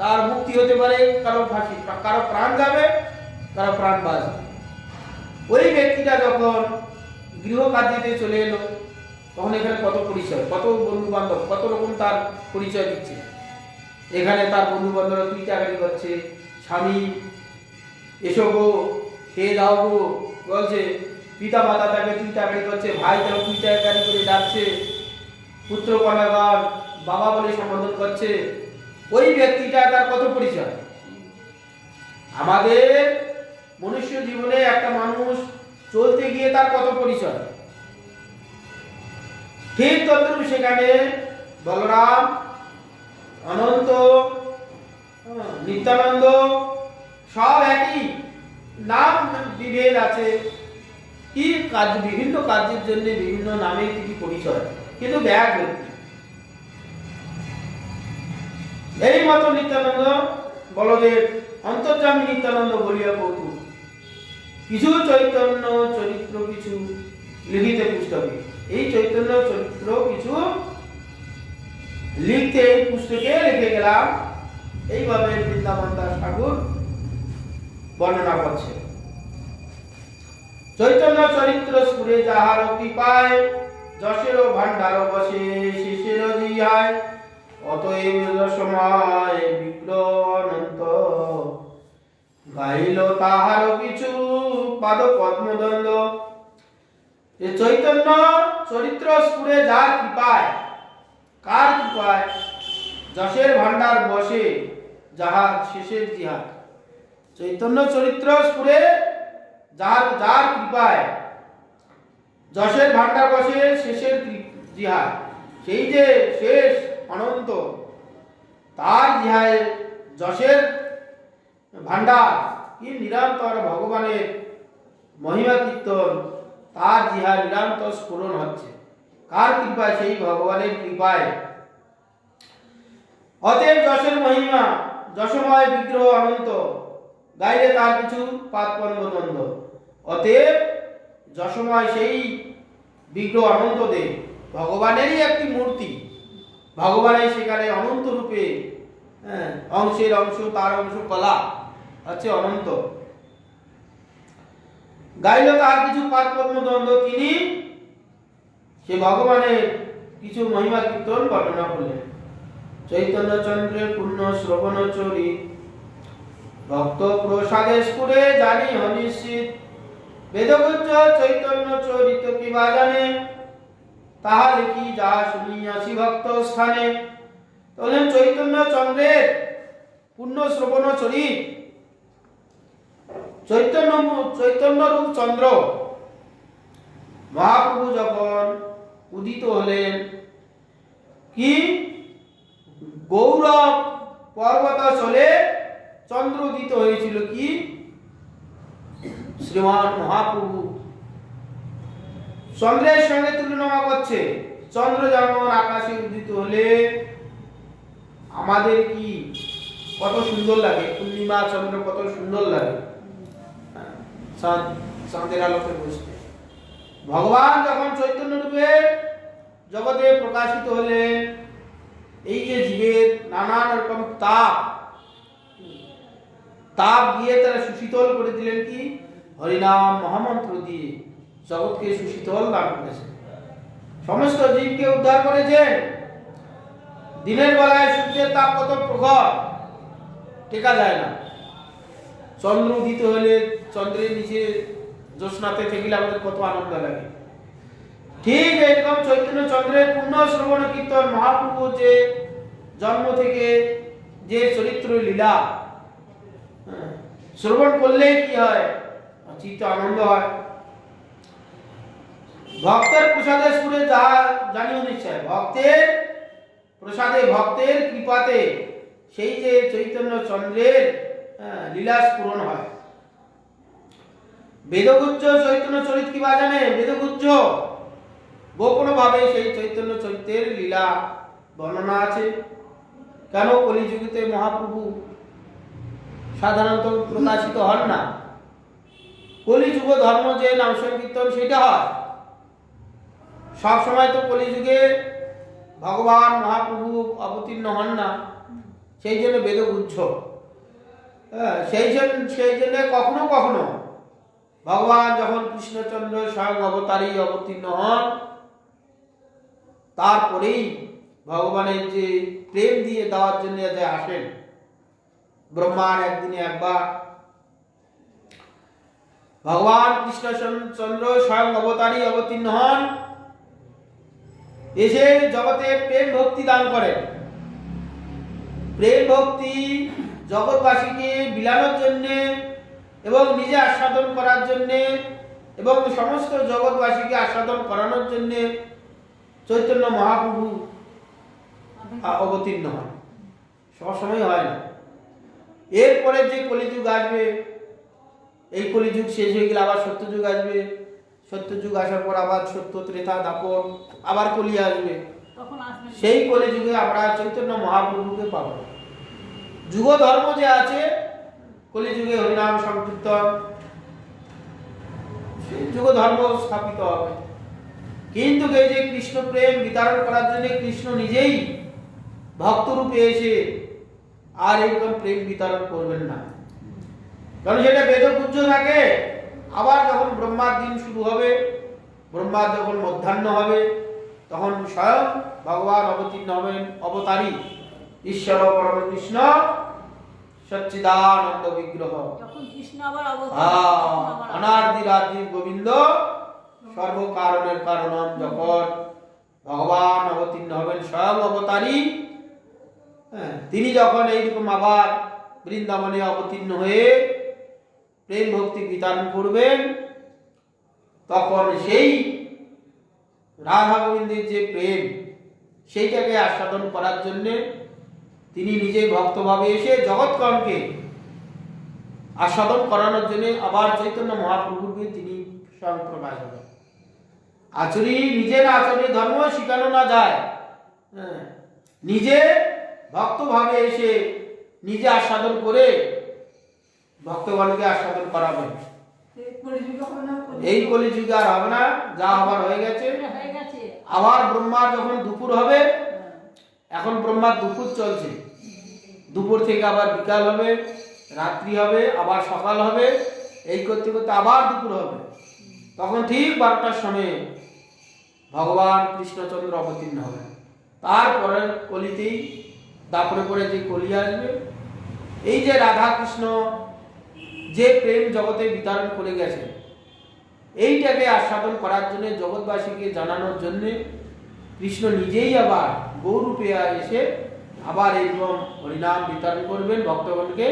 তার মুক্তি হতে পারে, কারো ফাঁসি, কারো প্রাণ যাবে, কারো প্রাণ বাঁচবে। ওই ব্যক্তিটা যখন গৃহ কার্যতে চলে এলো, তখন এখানে কত পরিচয়, কত বন্ধু বান্ধব, কত রকম তার পরিচয় দিচ্ছে। এখানে তার বন্ধু বান্ধবরা তুই চাকরি করছে, স্বামী এসো গো, খেয়ে দাও গো বলছে, পিতা মাতা তাকে তুই চাকরি করছে, ভাই তাকে তুই চাকরি করে ডাকছে, পুত্র কন্যাগণ বাবা বলে সম্বোধন করছে। ওই ব্যক্তিটা তার কত পরিচয়। আমাদের মনুষ্য জীবনে একটা মানুষ চলতে গিয়ে তার কত পরিচয়। ঠিক তদ্রুপ সেখানে বলরাম, অনন্ত, নিত্যানন্দ সব একই নাম, বিভেদ আছে। কি কাজ, বিভিন্ন কাজের জন্য বিভিন্ন নামে কি পরিচয়, কিন্তু এক ব্যক্তি। এই মতো নিত্যানন্দ বলদেব অন্তর্যামী নিত্যানন্দ বলিয়া কৌতুক, কিছু চৈতন্য চরিত্র কিছু লিখিতে পুস্তকে। এই চৈতন্য চরিত্র কিছু লিখতে এই পুস্তকে লিখে গেলাম। এইভাবে বৃন্দাবন দাস ঠাকুর বর্ণনা করছে। চৈতন্য চরিত্র স্ফুরে যাহার কৃপায়, যশের ভান্ডার বসে শিশির জিহায়, অতএব সময় বিগ্রহ অনন্ত, গাইল তাহার কিছু পাদ পদ্মদণ্ড। চৈতন্য চরিত্র স্ফুরে যার কৃপায়, কার কৃপায়? যশের ভান্ডার বসে যাহার শেষের জিহাদ। চৈতন্য চরিত্র স্ফুরে যার যার কৃপায় যশের ভান্ডার বসে শেষের জিহাদ, সেই যে শেষ অনন্ত, তার জিহায় যশের ভান্ডার কি নিরন্তর ভগবানের মহিমা কীর্তন, তার জিহায় নিরন্তর স্ফুরণ হচ্ছে। কার কৃপায়? সেই ভগবানের কৃপায়। অতএব যশের মহিমা, যশময় বিগ্রহ অনন্ত, গাইলে তার কিছু পাদপদ্মদ্বন্দ্ব। অতএব যশময় সেই বিগ্রহ অনন্ত দেব, ভগবানেরই একটি মূর্তি। ভগবানের সেখানে অনন্ত রূপে, অংশের অংশ, তার অংশ কলা আছে অনন্ত। গাইল তার কিছু পাদপদ্মদ্বন্দ্ব, তিনি সে ভগবানের কিছু মহিমা কীর্তন বর্ণনা করলেন। চৈতন্য চন্দ্রের পূর্ণ শ্রবণ চরিত, ভক্ত প্রসাদে স্ফুরে জানি অনিশ্চিত, বেদগুজ্জ চৈতন্য চরিত কিবা জানে, তাহা লিখি যা শুনিয়াছি ভক্ত স্থানে। বললেন চৈতন্য চন্দ্রের পূর্ণ শ্রবণ চরিত, চৈতন্য রূপ চন্দ্র মহাপ্রভু যখন উদিত হলেন, কি গৌরব পর্বত চলে চন্দ্র উদিত হয়েছিল। কি শ্রীমান মহাপ্রভু চন্দ্রের সঙ্গে তুলনা করছে। চন্দ্র যেমন আকাশে উদিত হলে আমাদের কি কত সুন্দর লাগে, পূর্ণিমা চন্দ্র কত সুন্দর লাগে, চাঁদের আলোকে বসতে ভগবান যখন চৈতন্য রূপে জগতে প্রকাশিত হলেন, এই যে জীবের নানান রকম তাপ দিয়ে তারা সুশীতল করে দিলেন কি হরিনাম মহামন্ত্র দিয়ে জগৎকে সুশীতল দান করেছেন, সমস্ত জীবকে উদ্ধার করেছেন। দিনের বেলায় সূর্যের তাপ কত প্রখর, টেকা যায় না। চন্দ্র উদিত হলে চন্দ্রের নিচে জ্যোৎস্নাতে থাকিলে আমাদের কত আনন্দ লাগে। ঠিক এরকম চৈতন্য চন্দ্রের পূর্ণ শ্রবণ কীর্তন মহাপ্রভু যে জন্ম থেকে যে চরিত্র লীলা শ্রবণ করলে কি হয়, চিত্ত আনন্দ হয়। ভক্তের প্রসাদে সুরে যা জানিও নিশ্চয়, ভক্তের প্রসাদে ভক্তের কৃপাতে সেই যে চৈতন্য চন্দ্রের লীলা স্ফুরণ হয়। বেদগুজ্জ চৈতন্য চরিত কি বা জানে? বেদগুজ্জ গোপন ভাবে সেই চৈতন্য চরিত্রের লীলা বর্ণনা আছে। কেন কলিযুগেতে মহাপ্রভু সাধারণত প্রকাশিত হন না? কলিযুগ ধর্ম যে নাম সংকীর্তন সেটা হয় সব সময়, তো কলিযুগে ভগবান মহাপ্রভু অবতীর্ণ হন না, সেই জন্য বেদগুজ্জ। সেই জন্য কখনো কখনো ভগবান যখন কৃষ্ণচন্দ্র স্বয়ং অবতারী অবতীর্ণ হন, তারপরেই ভগবানের যে প্রেম দিয়ে দেওয়ার জন্য যে আসেন, ব্রহ্মার একদিনে একবার ভগবান কৃষ্ণচন্দ্র স্বয়ং অবতারী অবতীর্ণ হন, এসে জগতে প্রেম ভক্তি দান করেন। প্রেম ভক্তি জগৎবাসীকে বিলানোর জন্য এবং নিজে আস্বাদন করার জন্য এবং সমস্ত জগৎবাসীকে আস্বাদন করানোর জন্য চৈতন্য মহাপ্রভু অবতীর্ণ হন, সবসময় হয় না। এরপরে যে কলিযুগ আসবে, এই কলিযুগ শেষ হয়ে গেলে আবার সত্যযুগ আসবে, সত্যযুগ আসার পর আবার সত্য ত্রেতা দাপর, আবার কলি আসবে। সেই কলিযুগে আমরা চৈতন্য মহাপ্রভুকে পাব। যুগ ধর্ম যে আছে, কলিযুগে হরিনাম সংকীর্তন, সেই যুগ ধর্ম স্থাপিত হবে। কিন্তু এই যে কৃষ্ণ প্রেম বিতরণ করার জন্য কৃষ্ণ নিজেই ভক্ত রূপে এসে আর এরকম প্রেম বিতরণ করবেন না, কারণ সেটা বেদগুজ্জ থাকে। আবার যখন ব্রহ্মার দিন শুরু হবে, ব্রহ্মার যখন মধ্যাহ্ন হবে, তখন স্বয়ং ভগবান অবতীর্ণ হবেন, অবতারী ঈশ্বর পরম কৃষ্ণ সচ্চিদানন্দ বিগ্রহ, অনাদি রাধি গোবিন্দ সর্বকারণের কারণম। যখন ভগবান অবতীর্ণ হবেন স্বয়ং অবতারী, তিনি যখন এইরকম আবার বৃন্দাবনে অবতীর্ণ হয়ে প্রেম ভক্তি বিতরণ করবেন, তখন সেই রাধা গোবিন্দের যে প্রেম, সেইটাকে আস্বাদন করার জন্য তিনি নিজে ভক্তভাবে এসে জগৎগণকে আস্বাদন করানোর জন্য আবার চৈতন্য মহাপ্রভুকে তিনি স্বয়ং প্রকাশ হবেন। আচরি নিজের আচরণে ধর্ম শিখানো না যায়, নিজে ভক্তভাবে এসে নিজে আস্বাদন করে ভক্তগণকে আস্বাদন করাবেন। এই কলিযুগে আর হবে না, যা আবার হয়ে গেছে। আবার ব্রহ্মার যখন দুপুর হবে, এখন ব্রহ্মার দুপুর চলছে, দুপুর থেকে আবার বিকাল হবে, রাত্রি হবে, আবার সকাল হবে, এই করতে করতে আবার দুপুর হবে। তখন ঠিক 12টার সময় ভগবান কৃষ্ণচন্দ্র অবতীর্ণ হবে। তারপরে কলিতেই দাপরে পরে যে কলি আসবে, এই যে রাধা কৃষ্ণ যে প্রেম জগতে বিতরণ করে গেছে, এইটাকে আস্বাদন করার জন্য জগৎবাসীকে জানানোর জন্য কৃষ্ণ নিজেই আবার গৌরূপে এসে আবার এইরকম হরিনাম বিতরণ করবেন, ভক্তগণকে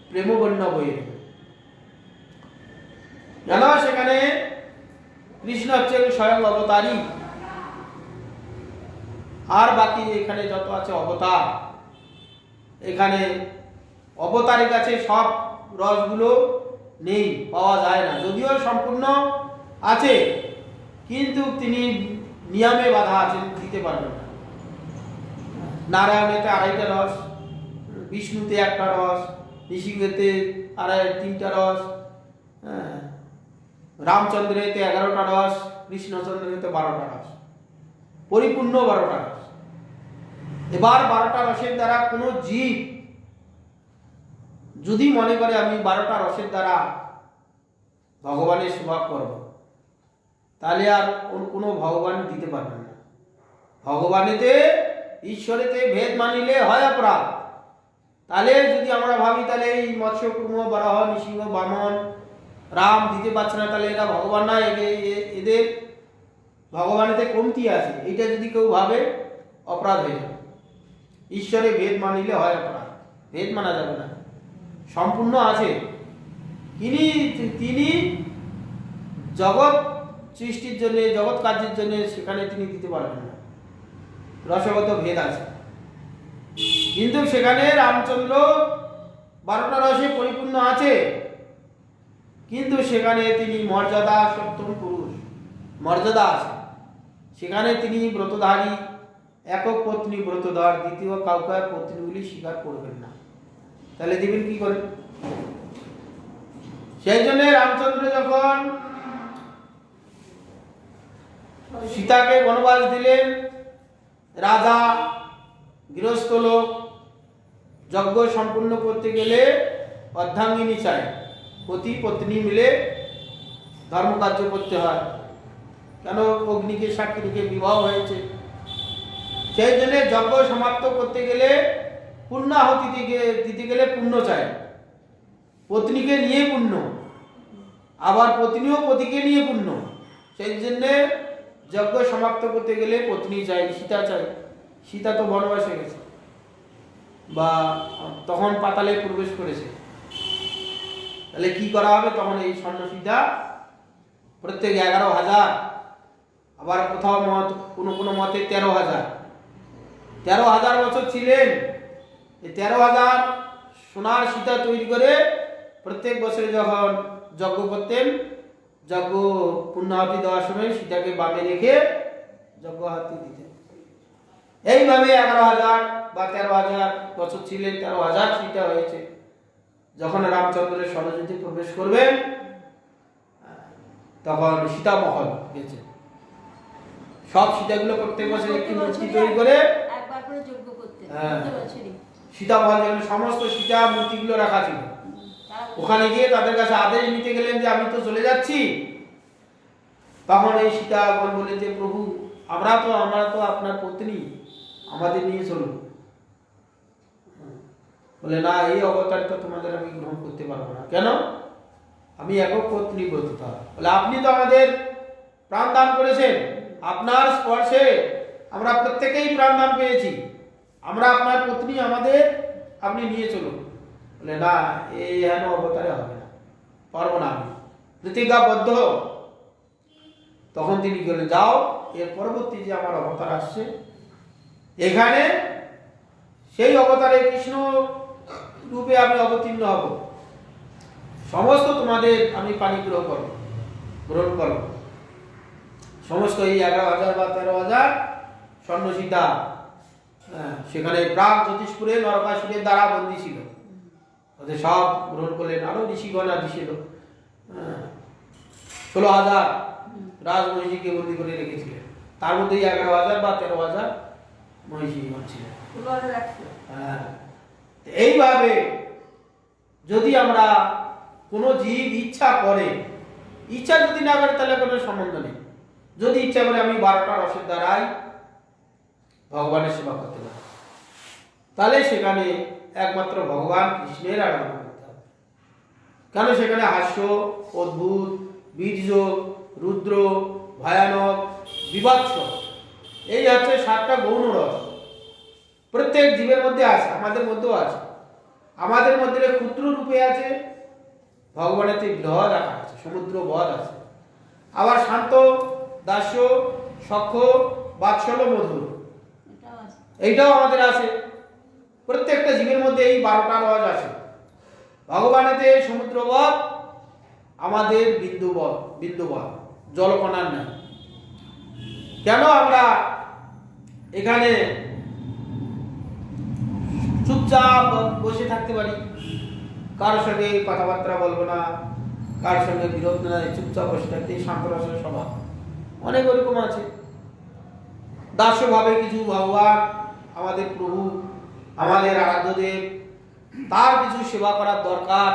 প্রেমবন্য হয়ে জানা। সেখানে কৃষ্ণ হচ্ছেন স্বয়ং অবতারী, আর বাকি এখানে যত আছে অবতার। এখানে অবতারের কাছে সব রসগুলো নেই, পাওয়া যায় না, যদিও সম্পূর্ণ আছে, কিন্তু তিনি নিয়মে বাধা আছেন, দিতে পারবেন না। নারায়ণেতে 2.5টা রস, বিষ্ণুতে 1টা রস, ঋষিকেতে 3টা রস, রামচন্দ্রেতে 11টা রস, কৃষ্ণচন্দ্রেতে 12টা রস, পরিপূর্ণ 12টা রস। এবার 12টা রসের দ্বারা কোনো জীব যদি মনে করে আমি 12টা রসের দ্বারা ভগবানের সেবা করব, তাহলে আর কোনো ভগবান দিতে পারবে না। ভগবানেতে, ঈশ্বরেতে ভেদ মানিলে হয় অপরাধ। তাহলে যদি আমরা ভাবি তাহলে এই মৎস্য, কুর্ম, বরাহ, নৃসিংহ, বামন, রাম দিতে পারছে না, তাহলে এরা ভগবান না, এদের ভগবানেতে কমতি আছে, এইটা যদি কেউ ভাবে অপরাধ হয়ে যাবে। ঈশ্বরে ভেদ মানিলে হয় অপরাধ, ভেদ মানা যাবে না, সম্পূর্ণ আছে। তিনি জগৎ সৃষ্টির জন্য, জগৎ কার্যের জন্য সেখানে তিনি দিতে পারবেন না, রসগত ভেদ আছে। কিন্তু সেখানে রামচন্দ্র 12টা রসে পরিপূর্ণ আছে, কিন্তু সেখানে তিনি মর্যাদা, সপ্তম পুরুষ মর্যাদা আছে। সেখানে তিনি ব্রতধারী, একক পত্নী ব্রতধর, দ্বিতীয় কাউকে পত্নীগুলি স্বীকার করবেন না। তাহলে দিবেন কি করে? সেই জন্য রামচন্দ্র যখন সীতাকে বনবাস দিলেন, রাজা গৃহস্থ লোক যজ্ঞ সম্পূর্ণ করতে গেলে অর্ধাঙ্গিনী চাই, পতি পত্নী মিলে ধর্মকার্য করতে হয়। কেন? অগ্নিকে সাক্ষী রেখে বিবাহ হয়েছে। সেই জন্য যজ্ঞ সমাপ্ত করতে গেলে, পূর্ণাহুতি দিতে গেলে পুণ্য চাই, পত্নীকে নিয়ে পুণ্য, আবার পত্নীও পতিকে নিয়ে পুণ্য। সেই জন্য যজ্ঞ সমাপ্ত করতে গেলে পত্নী চাই, সীতা চাই। সীতা তো বনবাসে গেছে বা তখন পাতালে প্রবেশ করেছে, তাহলে কি করা হবে? তখন এই স্বর্ণ সীতা প্রত্যেক 11,000, আবার কোথাও কোনো মতে 13,000 বছর ছিলেন। এই 13,000 সোনার সীতা তৈরি করে প্রত্যেক বছরে যখন যজ্ঞ করতেন, যজ্ঞ পূর্ণাহুতি দেওয়ার সময় সীতাকে বামে রেখে যজ্ঞাহুতি দিতেন। এইভাবে 11,000 বা 13,000 বছর ছিলেন, 13,000 সীতা হয়েছে। যখন রামচন্দ্রের স্বর্ণযুদ্ধে প্রবেশ করবেন, তখন সীতামহল গেছে। সব সীতাগুলো প্রত্যেক বছর একটি মূর্তি তৈরি করে একবার করে যজ্ঞ করতে, সীতামহল যেখানে সমস্ত সীতা মূর্তিগুলো রাখা ছিল, ওখানে গিয়ে তাদের কাছে আদেশ নিতে গেলেন যে আমি তো চলে যাচ্ছি। তখন এই সীতাগণ বলে যে প্রভু, আমরা তো আপনার পত্নী, আমাদের নিয়ে চলুন। বলে না, এই অবতার তো তোমাদের আমি গ্রহণ করতে পারবো না। কেন? আমি একক পত্নী ব্রততা। বলে আপনি তো আমাদের প্রাণ দান করেছেন, আপনার স্পর্শে আমরা প্রত্যেকেই প্রাণ দান পেয়েছি, আমরা আপনার পত্নী, আমাদের আপনি নিয়ে চলুন। বলে না, এই হেন অবতারে হবে না, পারবো না, আমি প্রতিজ্ঞাবদ্ধ। তখন তিনি বললেন যাও, এর পরবর্তী যে আমার অবতার আসছে, এখানে সেই অবতারে কৃষ্ণ রূপে আমি অবতীর্ণ হব, সমস্ত তোমাদের আমি পানি গ্রহণ করব। সমস্ত এই 11,000 বা 13,000 স্বর্ণ সীতা সেখানে প্রাগ জ্যোতিষপুরে নরকাসুরের দ্বারা বন্দী ছিল, ওদের সব গ্রহণ করলেন। আরো ঋষিগণ ছিল, 16,000 রাজমহিষীকে বন্দী করে রেখেছিলেন, তার মধ্যে 11,000 বা 13,000 মহিষীগণ ছিলেন। এইভাবে যদি আমরা কোনো জীব ইচ্ছা করে, ইচ্ছা যদি না করে তাহলে কোনো সম্বন্ধ নেই। যদি ইচ্ছা করে আমি 12টা রসের দ্বারাই ভগবানের সেবা করতে পারি, তাহলে সেখানে একমাত্র ভগবান কৃষ্ণের আরাধনা করতে হবে। কেন? সেখানে হাস্য, অদ্ভুত, বীর্য, রুদ্র, ভয়ানক, বিভৎস, এই হচ্ছে 7টা গৌণ রস। প্রত্যেক জীবের মধ্যে আছে, আমাদের মধ্যেও আছে। আমাদের মধ্যে ক্ষুদ্র রূপে আছে, ভগবানের বৃহৎ আকার আছে, সমুদ্র বধ আছে। আবার শান্ত, দাস্য, সখ্য, বাৎসল্য, মধুর, এইটাও আমাদের আছে। প্রত্যেকটা জীবের মধ্যে এই 12টা রস আছে। ভগবানেতে সমুদ্র বধ, আমাদের বিন্দু বধ, জলকণার নাই। কেন আমরা এখানে চুপচাপ বসে থাকতে পারি, কারোর সঙ্গে কথাবার্তা বলবো না, কার সঙ্গে বিরোধ নাই, চুপচাপ বসে থাকতে শান্তরসের স্বভাব। অনেক ওরকম আছে। দাস্যভাবে কিছু ভগবান আমাদের প্রভু, আমাদের আরাধ্যদেব, তার কিছু সেবা করার দরকার,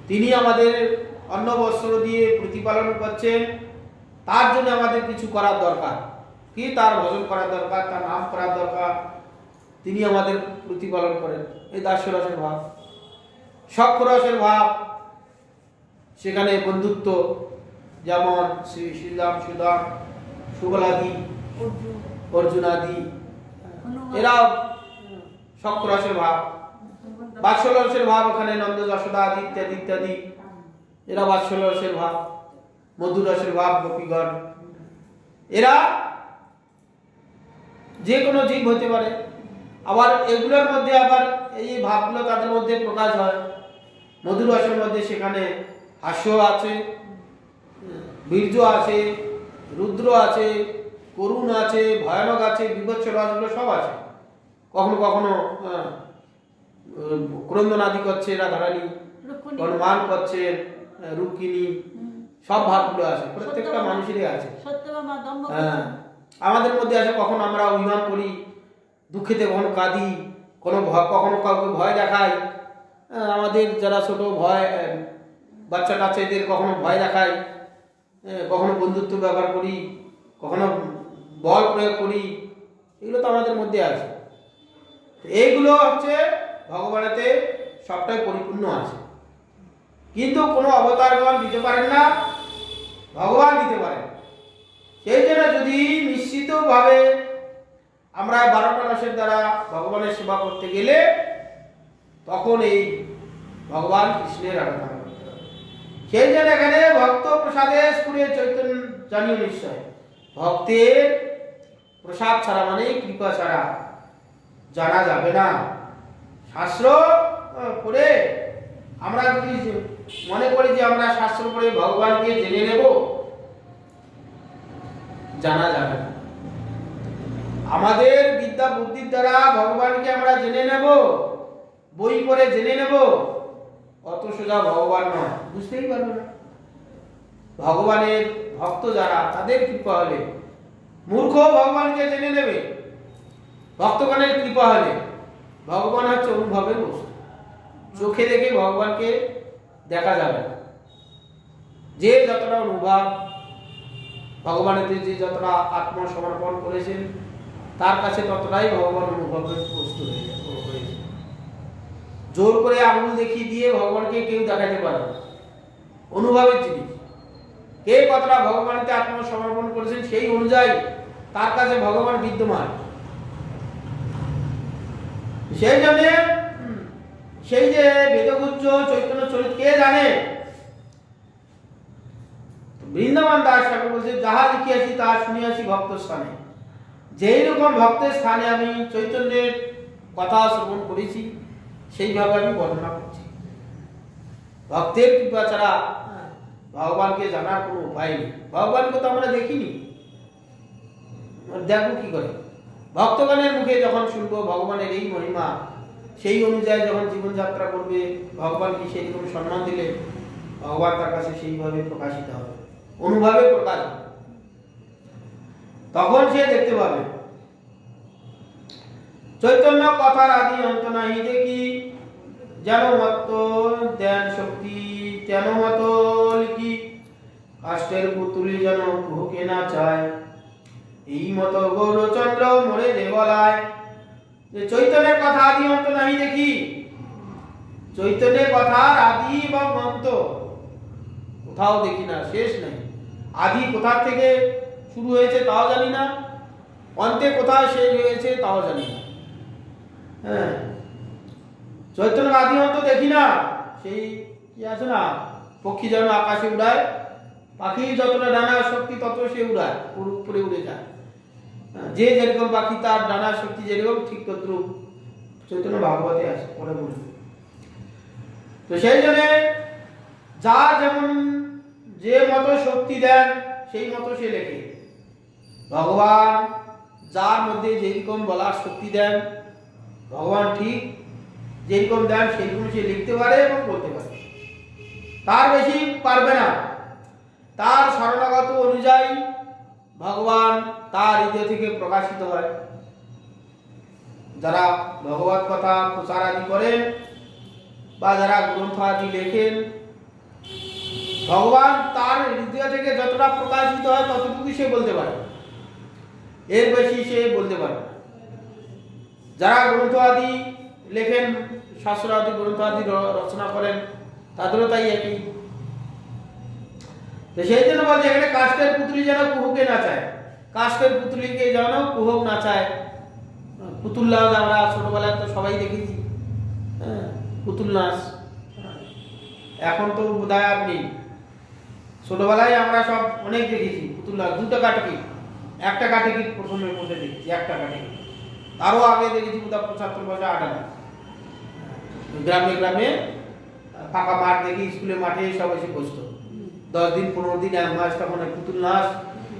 তিনি আমাদের অন্ন বস্ত্র দিয়ে প্রতিপালন করছেন, তার জন্য আমাদের কিছু করার দরকার, কি তার ভজন করার দরকার, তার নাম করার দরকার, তিনি আমাদের প্রতিপালন করেন। এই দাস্যরসের ভাব। সক্ষরসের ভাব, সেখানে বন্ধুত্ব, যেমন শ্রী শ্রীরাম, সুদাম, সুবলাদি, অর্জুনাদি, এরা সক্ষরসের ভাব। বাৎসল্যরসের ভাব, ওখানে নন্দ যশোদা আদি ইত্যাদি ইত্যাদি, এরা বাৎসল্যরসের ভাব। মধুরসের ভাব গোপীগণ, এরা যে কোনো জীব হতে পারে। আবার এগুলোর মধ্যে আবার এই ভাবগুলো তাদের মধ্যে প্রকাশ হয়। মধুরসের মধ্যে সেখানে হাস্য আছে, বীর্য আছে, রুদ্র আছে, করুণ আছে, ভয়ানক আছে, বিভৎস রসগুলো সব আছে। কখনো কখনো ক্রন্দনাদি করছে রাধারানী, মান করছে রুক্মিণী, সব ভাবগুলো আছে, প্রত্যেকটা মানুষেরই আছে। হ্যাঁ, আমাদের মধ্যে আছে। কখন আমরা অভিমান করি, দুঃখেতে কখনো কাঁদি, কখনো কাউকে ভয় দেখাই। আমাদের যারা ছোট ভয় বাচ্চা কাচ্চাদের কখনো ভয় দেখাই, কখনো বন্ধুত্ব ব্যবহার করি, কখনো বল প্রয়োগ করি, এগুলো তো আমাদের মধ্যে আছে। এইগুলো হচ্ছে ভগবানেতে সবটাই পরিপূর্ণ আছে। কিন্তু কোনো অবতারগণ দিতে পারেন না, ভগবান দিতে পারেন। সেই জন্য যদি নিশ্চিতভাবে আমরা 12টা রসের দ্বারা ভগবানের সেবা করতে গেলে তখন এই ভগবান কৃষ্ণের আরাধনা করতে হবে। সেই জন্য এখানে ভক্ত প্রসাদে স্কুলে চৈতন্য জানিও নিশ্চয়, ভক্তের প্রসাদ ছাড়া মানে কৃপা ছাড়া জানা যাবে না। শাস্ত্র পড়ে আমরা যদি মনে করি যে আমরা শাস্ত্র পড়ে ভগবানকে জেনে নেব, জানা যাবে না। আমাদের বিদ্যা বুদ্ধির দ্বারা ভগবানকে আমরা জেনে নেব, বই পড়ে জেনে নেব, অত সোজা ভগবান নয়, বুঝতেই পারবে না। ভগবানের ভক্ত যারা, তাদের কৃপা হলে, মূর্খ ভগবানকে জেনে নেবে। ভক্তগণের কৃপা হলে, ভগবান হচ্ছে অনুভবের বস্তু, চোখে দেখে ভগবানকে দেখা যাবে না। যে যতটা অনুভব, ভগবানের যে যতটা আত্মসমর্পণ করেছেন, তার কাছে ততটাই ভগবান অনুভবের বস্তু হয়েছে। জোর করে আঙুল দেখিয়ে দিয়ে ভগবানকে কেউ দেখাতে পারে না, অনুভবের জিনিস। কে কতটা ভগবানকে আত্মসমর্পণ করেছেন সেই অনুযায়ী তার কাছে ভগবান বিদ্যমান। সেই জন্য সেই যে বেদগুজ্জ চৈতন্য চরিত কে জানে? বৃন্দাবন দাস ঠাকুর বলছে, যাহা লিখিয়াছি তাহা শুনিয়াছি ভক্ত স্থানে। যেই রকম ভক্তের স্থানে আমি চৈতন্যের কথা শ্রবণ করেছি, সেইভাবে আমি বর্ণনা করছি। ভক্তের কৃপা ছাড়া ভগবানকে জানার কোনো উপায় নেই। ভগবানকে তো আমরা দেখিনি, দেখবো কি করে? ভক্তগণের মুখে যখন শুনবো ভগবানের এই মহিমা, সেই অনুযায়ী যখন জীবনযাত্রা করবে, ভগবানকে সেইরকম সম্মান দিলে ভগবান তার কাছে সেইভাবে প্রকাশিত হবে, অনুভবে প্রকাশ হবে, তখন সে দেখতে পাবে। চৈতন্য কথার আদি অন্ত নাহি দেখি, যেন মত ধ্যান শক্তি তেন মত লিখি, কাষ্টের পুতুলি যেন ভুকে না চায়, এই মত গৌরচন্দ্র মোরে যে বলায়। যে চৈতন্যের কথা আদি অন্ত নাহি দেখি, চৈতন্যের কথার আদি এবং অন্ত কোথাও দেখি না, শেষ নেই। আদি কোথা থেকে শুরু হয়েছে তাও জানি না, অন্তে কোথায় শেষ হয়েছে তাও জানি না। হ্যাঁ, চৈতন্য আদি অন্ত দেখি না। সেই কি আছে না, পক্ষী যেন আকাশে উড়ায়, পাখি যতটা ডানার শক্তি তত সে উড়ায়, উপরে উড়ে যায়। যে যেরকম পাখি, তার ডানার শক্তি যেরকম, ঠিক তদ্রূপ চৈতন্য ভাগবতে আছে, পরে বলবে। তো সেই জন্য যার যেমন যে মতো শক্তি দেন সেই মতো সে লেখে। ভগবান যার মধ্যে যেরকম বলার শক্তি দেন, ভগবান ঠিক যেরকম দেন সেইরকম সে লিখতে পারে এবং বলতে পারে। তার বেশি পারবে না। তার শরণাগত অনুযায়ী ভগবান তার হৃদয় থেকে প্রকাশিত হয়। যারা ভগবত কথা প্রচার আদি করেন বা যারা গ্রন্থ আদি লেখেন, ভগবান তার হৃদয় থেকে যতটা প্রকাশিত হয় ততটুকু সে বলতে পারে, এর বেশি সে বলতে পারে না। যারা গ্রন্থ আদি লেখেন, শাস্ত্র আদি গ্রন্থ আদি রচনা করেন, তাদেরও তাই একই। তো সেই জন্য বলছে এখানে কাষ্ঠের পুতুলি যেন কুহুকে নাচায়, কাষ্ঠের পুতুলিকে যেন কুহক নাচায়। পুতুল নাচ আমরা ছোটবেলায় তো সবাই দেখেছি, পুতুল নাচ। এখন তো বোধহয় আর নেই, ছোটবেলায় আমরা সব অনেক দেখেছি পুতুল নাচ। 2 টাকা টিকিট, 1 টাকা টিকিট প্রথমে মধ্যে দেখেছি, 1 টাকা টিকিট। তারও আগে দেখেছি বোধহয় 75 পয়সা 8 আনা। গ্রামে গ্রামে ফাঁকা মাঠ দেখি, স্কুলের মাঠে সব এসে বসতো। 10 দিন 15 দিন 1 মাস তখন পুতুল নাচ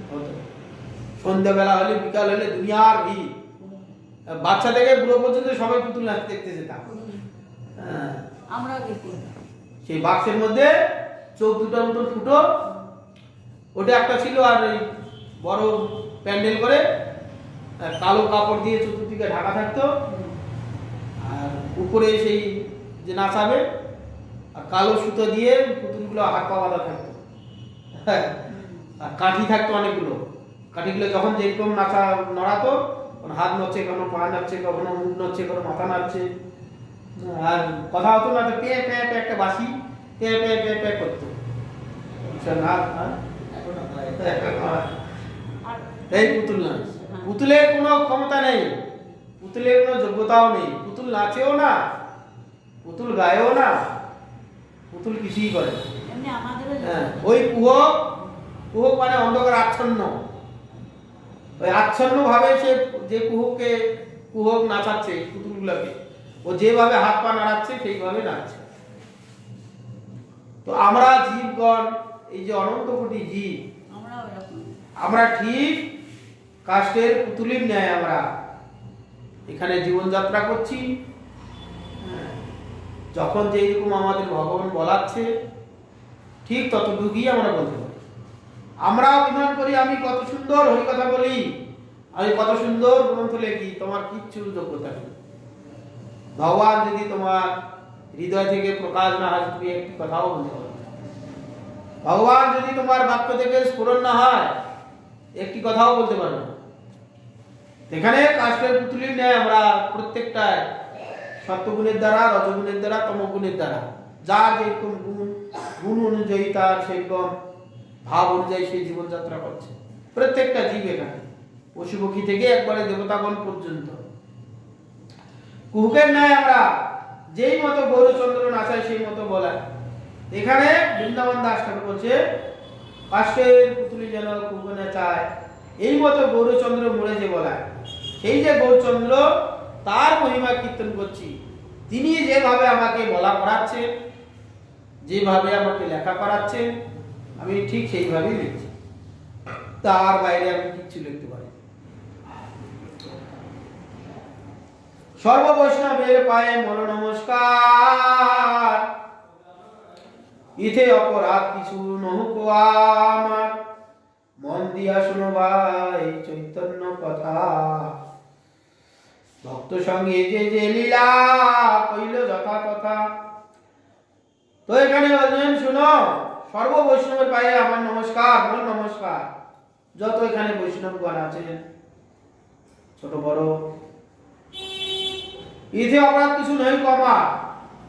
হতো। সন্ধ্যাবেলা হলে বিকাল হলে দুনিয়ার ভিড়, বাচ্চা থেকে বুড়ো পর্যন্ত সবাই পুতুল নাচ দেখতে যেতাম। আমরা দেখি সেই বাক্সের মধ্যে চোখ দুটোর মতো ফুটো, ওটা একটা ছিল। আর ওই বড় প্যান্ডেল করে কালো কাপড় দিয়ে চতুর্দিকে ঢাকা থাকতো, আর উপরে সেই যে নাচাবে আর কালো সুতো দিয়ে পুতুলগুলো হাত পা বাঁধা থাকতো। আর কাঠি থাকতো অনেকগুলো, কাঠিগুলো যখন যেরকম নাচা নড়াতো, হাত নড়ছে, কখনো পা নাচছে, কখনো মুখ নড়ছে, কখনো মাথা নাচছে। আর কথা হতো না, তো পেয়ে পেয়ে পেয়ে একটা বাসি পেয়ে পেয়ে পেয়ে পেয়ে করতো। এই পুতুল নাচ। পুতুলের কোনো ক্ষমতা নেই, পুতুলের কোনো যোগ্যতাও নেই, পুতুল নাচেও না, পুতুল গায়েও না, পুতুল কিছুই করে। এমনি আমাদেরও ওই কুহক, কুহক মানে অন্ধকার আচ্ছন্ন, ওই আচ্ছন্ন ভাবে সে যে কুহককে কুহক নাচাচ্ছে পুতুলগুলোকে, ও যেভাবে হাত পা নাড়াচ্ছে সেইভাবে নাচছে। তো আমরা জীবগণ, এই যে অনন্ত কোটি জীব, আমরা ঠিক কাষ্ঠের পুতুলির ন্যায় আমরা এখানে জীবনযাত্রা করছি। যখন যেরকম আমাদের ভগবান বলাচ্ছে ঠিক ততটুকুই আমরা বলতে পারি। আমরা অভিমান করি আমি কত সুন্দর হরিকথা বলি, আমি কত সুন্দর গ্রন্থ লেখি, তোমার কিচ্ছু যোগ্যতা নেই। ভগবান যদি তোমার হৃদয় থেকে প্রকাশ না হয়, তুমি একটি কথাও বলতে পারো না। ভগবান যদি তোমার বাক্য থেকে স্ফুরণ না হয়, একটি কথাও বলতে পারো না। এখানে কাষ্ঠের পুতুলির ন্যায় আমরা প্রত্যেকটাই সত্যগুণের দ্বারা, রজগুণের দ্বারা, তমগুণের দ্বারা, যার যেরকম গুণ, গুণ অনুযায়ী তার সেরকম ভাব অনুযায়ী সেই জীবনযাত্রা করছে প্রত্যেকটা জীব। এখানে পশু পক্ষী থেকে একবারে দেবতাগণ পর্যন্ত কুহুকের ন্যায় আমরা যেই মতো গৌরচন্দ্র নাচায় সেই মতো বলায়। এখানে বৃন্দাবন দাস ঠাকুর বলছে কাষ্ঠের পুতুলি যেন কুহুকে নাচায়, এই মতো গৌরচন্দ্র মরে যে বলায়। সেই যে গৌরচন্দ্র, তার মহিমা কীর্তন করছি। তিনি যেভাবে আমাকে বলা করাচ্ছেন, যেভাবে আমাকে লেখা করাচ্ছেন, আমি ঠিক সেইভাবেই লিখছি, তার বাইরে আমি কিচ্ছু লিখতে পারি। সর্ব বৈষ্ণবের পায়ে মন নমস্কার, ইথে অপরাধ কিছু নহু আমার, মন দিয়া শুনো ভাই চৈতন্য কথা, ভক্ত সঙ্গে যে যে লীলা কইল যথা কথা। তো এখানে বলছেন শুনো, সর্ব বৈষ্ণবের পায়ে আমার নমস্কার, মন নমস্কার। যত এখানে বৈষ্ণবগণ আছেন, ছোট বড়, ইথে অপরাধ কিছু নয় কমা,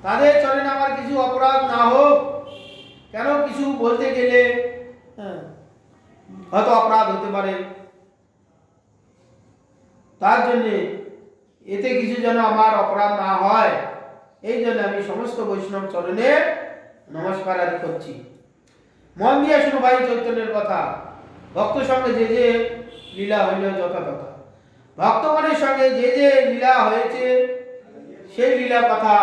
তাদের চরণে আমার কিছু অপরাধ না হোক। কেন কিছু বলতে গেলে হয়তো অপরাধ হতে পারে, তার জন্য এতে কিছু যেন আমার অপরাধ না হয়, এই জন্য আমি সমস্ত বৈষ্ণব চরণে নমস্কার আদি করছি। মন দিয়ে শুনো ভাই চৈতন্যের কথা, ভক্ত সঙ্গে যে যে লীলা হইল যথা কথা। ভক্তগণের সঙ্গে যে যে লীলা হয়েছে সেই লীলা কথা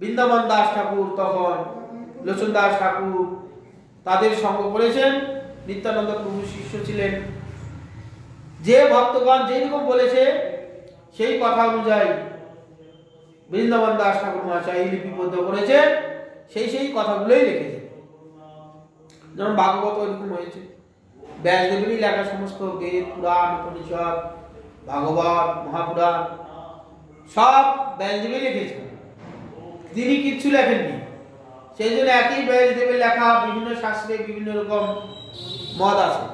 বৃন্দাবন দাস ঠাকুর, তখন লোচন দাস ঠাকুর তাদের সঙ্গ করেছেন। নিত্যানন্দ প্রভু শিষ্য ছিলেন। যে ভক্তগণ যেরকম বলেছে সেই কথা অনুযায়ী বৃন্দাবন দাস ঠাকুর মহাশয় লিপিবদ্ধ করেছেন। সেই কথাগুলোই লিখেছে। যেমন ভাগবত এরকম হয়েছে, ব্যাসদেবেরই লেখা সমস্ত বেদ, পুরাণ, উপনিষদ, ভাগবত, মহাপুরাণ সব ব্যাসদেবই লিখেছেন, তিনি কিচ্ছু লেখেননি। সেই জন্য একই ব্যাসদেবের লেখা বিভিন্ন শাস্ত্রে বিভিন্ন রকম মত আছে,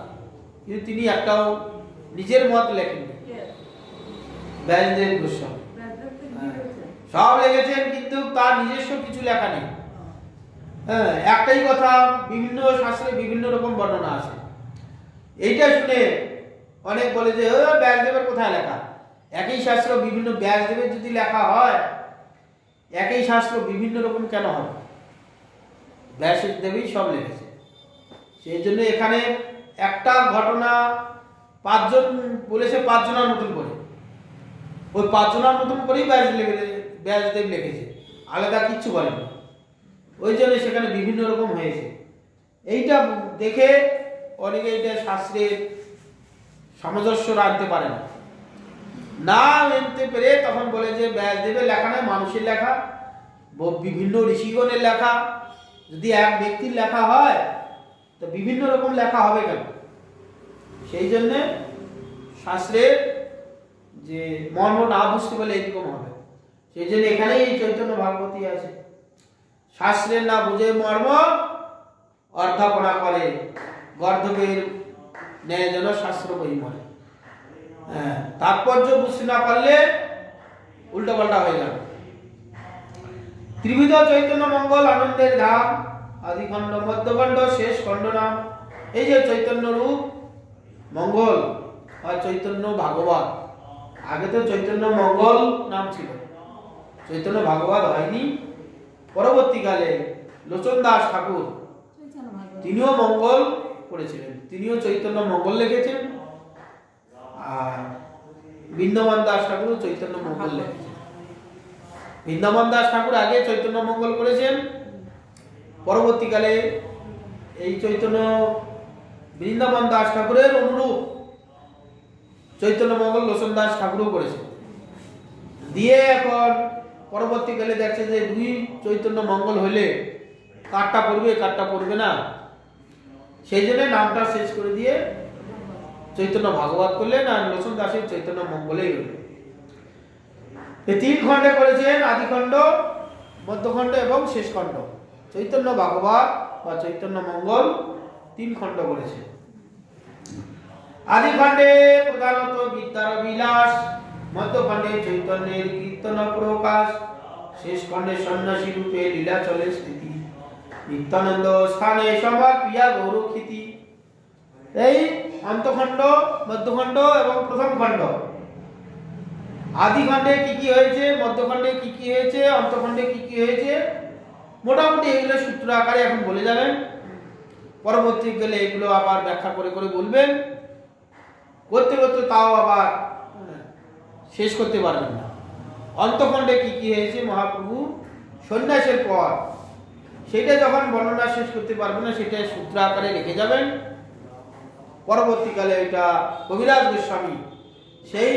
কিন্তু তিনি একটাও নিজের মত লেখেননি। ব্যাসদেব গোস্বামী সব লিখেছেন, কিন্তু তার নিজস্ব কিছু লেখা নেই। হ্যাঁ, একটাই কথা, বিভিন্ন শাস্ত্রে বিভিন্ন রকম বর্ণনা আছে। এইটা শুনে অনেক বলে যে ব্যাসদেবের কোথায় লেখা? একই শাস্ত্র বিভিন্ন, ব্যাসদেবের যদি লেখা হয় একই শাস্ত্র বিভিন্ন রকম কেন হবে? ব্যাসদেবই সব লিখেছে। সেই জন্য এখানে একটা ঘটনা 5 জন বলেছে, 5 জনের মতন করে, ওই 5 জনের মতন করেই ব্যাসদেব লিখেছে, আলাদা কিচ্ছু বলেনি। ওই জন্য সেখানে বিভিন্ন রকম হয়েছে। এইটা দেখে অনেকে এটা শাস্ত্রের সামঞ্জস্য রাখতে পারে না, না আনতে পেরে তখন বলে যে ব্যাসদেবের লেখা নয়, মানুষের লেখা, বিভিন্ন ঋষিগণের লেখা। যদি এক ব্যক্তির লেখা হয় তো বিভিন্ন রকম লেখা হবে কেন? সেই জন্য শাস্ত্রের যে মর্ম না বুঝতে পারলে এরকম হবে। সেই জন্য এখানেই এই চৈতন্য ভাগবতী আছে। শাস্ত্রের না বুঝে মর্ম অধ্যাপনা করে, গর্ধবের ন্যায় যেন শাস্ত্র বই মরে। হ্যাঁ, তাৎপর্য বুঝতে না পারলে উল্টো পাল্টা হয়ে যাবে। ত্রিবিধ চৈতন্য মঙ্গল আনন্দের ধাম, আদিখণ্ড, মধ্যখণ্ড, শেষ খণ্ড নাম। এই যে চৈতন্য রূপ মঙ্গল আর চৈতন্য ভাগবত, আগে তো চৈতন্য মঙ্গল নাম ছিল, চৈতন্য ভাগবত হয়নি। পরবর্তীকালে লোচন দাস ঠাকুর তিনিও মঙ্গল করেছিলেন, তিনিও চৈতন্য মঙ্গল লিখেছেন। আর বৃন্দাবন দাস ঠাকুর চৈতন্য মঙ্গল লিখেছেন। বৃন্দাবন দাস ঠাকুর আগে চৈতন্য মঙ্গল করেছেন, পরবর্তীকালে এই চৈতন্য বৃন্দাবন দাস ঠাকুরের অনুরূপ চৈতন্য মঙ্গল লোচন দাস ঠাকুরও করেছেন। দিয়ে এখন পরবর্তীকালে দেখছে যে দুই চৈতন্য মঙ্গল হইলে কারটা পড়বে কারটা পড়বে না, সেই জন্য নামটা শেষ করে দিয়ে চৈতন্য ভাগবত করলেন, আর লোচন দাসের চৈতন্য মঙ্গলেই হল। এই 3 খণ্ডে করেছেন, আদিখণ্ড, মধ্যখণ্ড এবং শেষ খণ্ড। চৈতন্য ভাগবত বা চৈতন্য মঙ্গল 3 খণ্ড করেছে। আদিখণ্ডে প্রধানত বিদ্যার বিলাস, মধ্যখণ্ডে চৈতন্যের কীর্তন প্রকাশ, শেষ খণ্ডে সন্ন্যাসী রূপে লীলাচলের স্থিতি, নিত্যানন্দ স্থানে সবার প্রিয়া গৌরক্ষিতি। এই অন্তখণ্ড, মধ্যখণ্ড এবং প্রথম খণ্ড। আদিখণ্ডে কি কি হয়েছে, মধ্যখণ্ডে কি কি হয়েছে, অন্তখণ্ডে কি কি হয়েছে, মোটামুটি এগুলো সূত্র আকারে এখন বলে যাবেন। পরবর্তী গেলে এগুলো আবার ব্যাখ্যা করে করে বলবেন, করতে করতে তাও আবার শেষ করতে পারবেন না। অন্তখণ্ডে কি কি হয়েছে মহাপ্রভু সন্ন্যাসের পর, সেটা যখন বর্ণনা শেষ করতে পারবেন না, সেটা সূত্র আকারে রেখে যাবেন। পরবর্তীকালে এটা কবিরাজ গোস্বামী সেই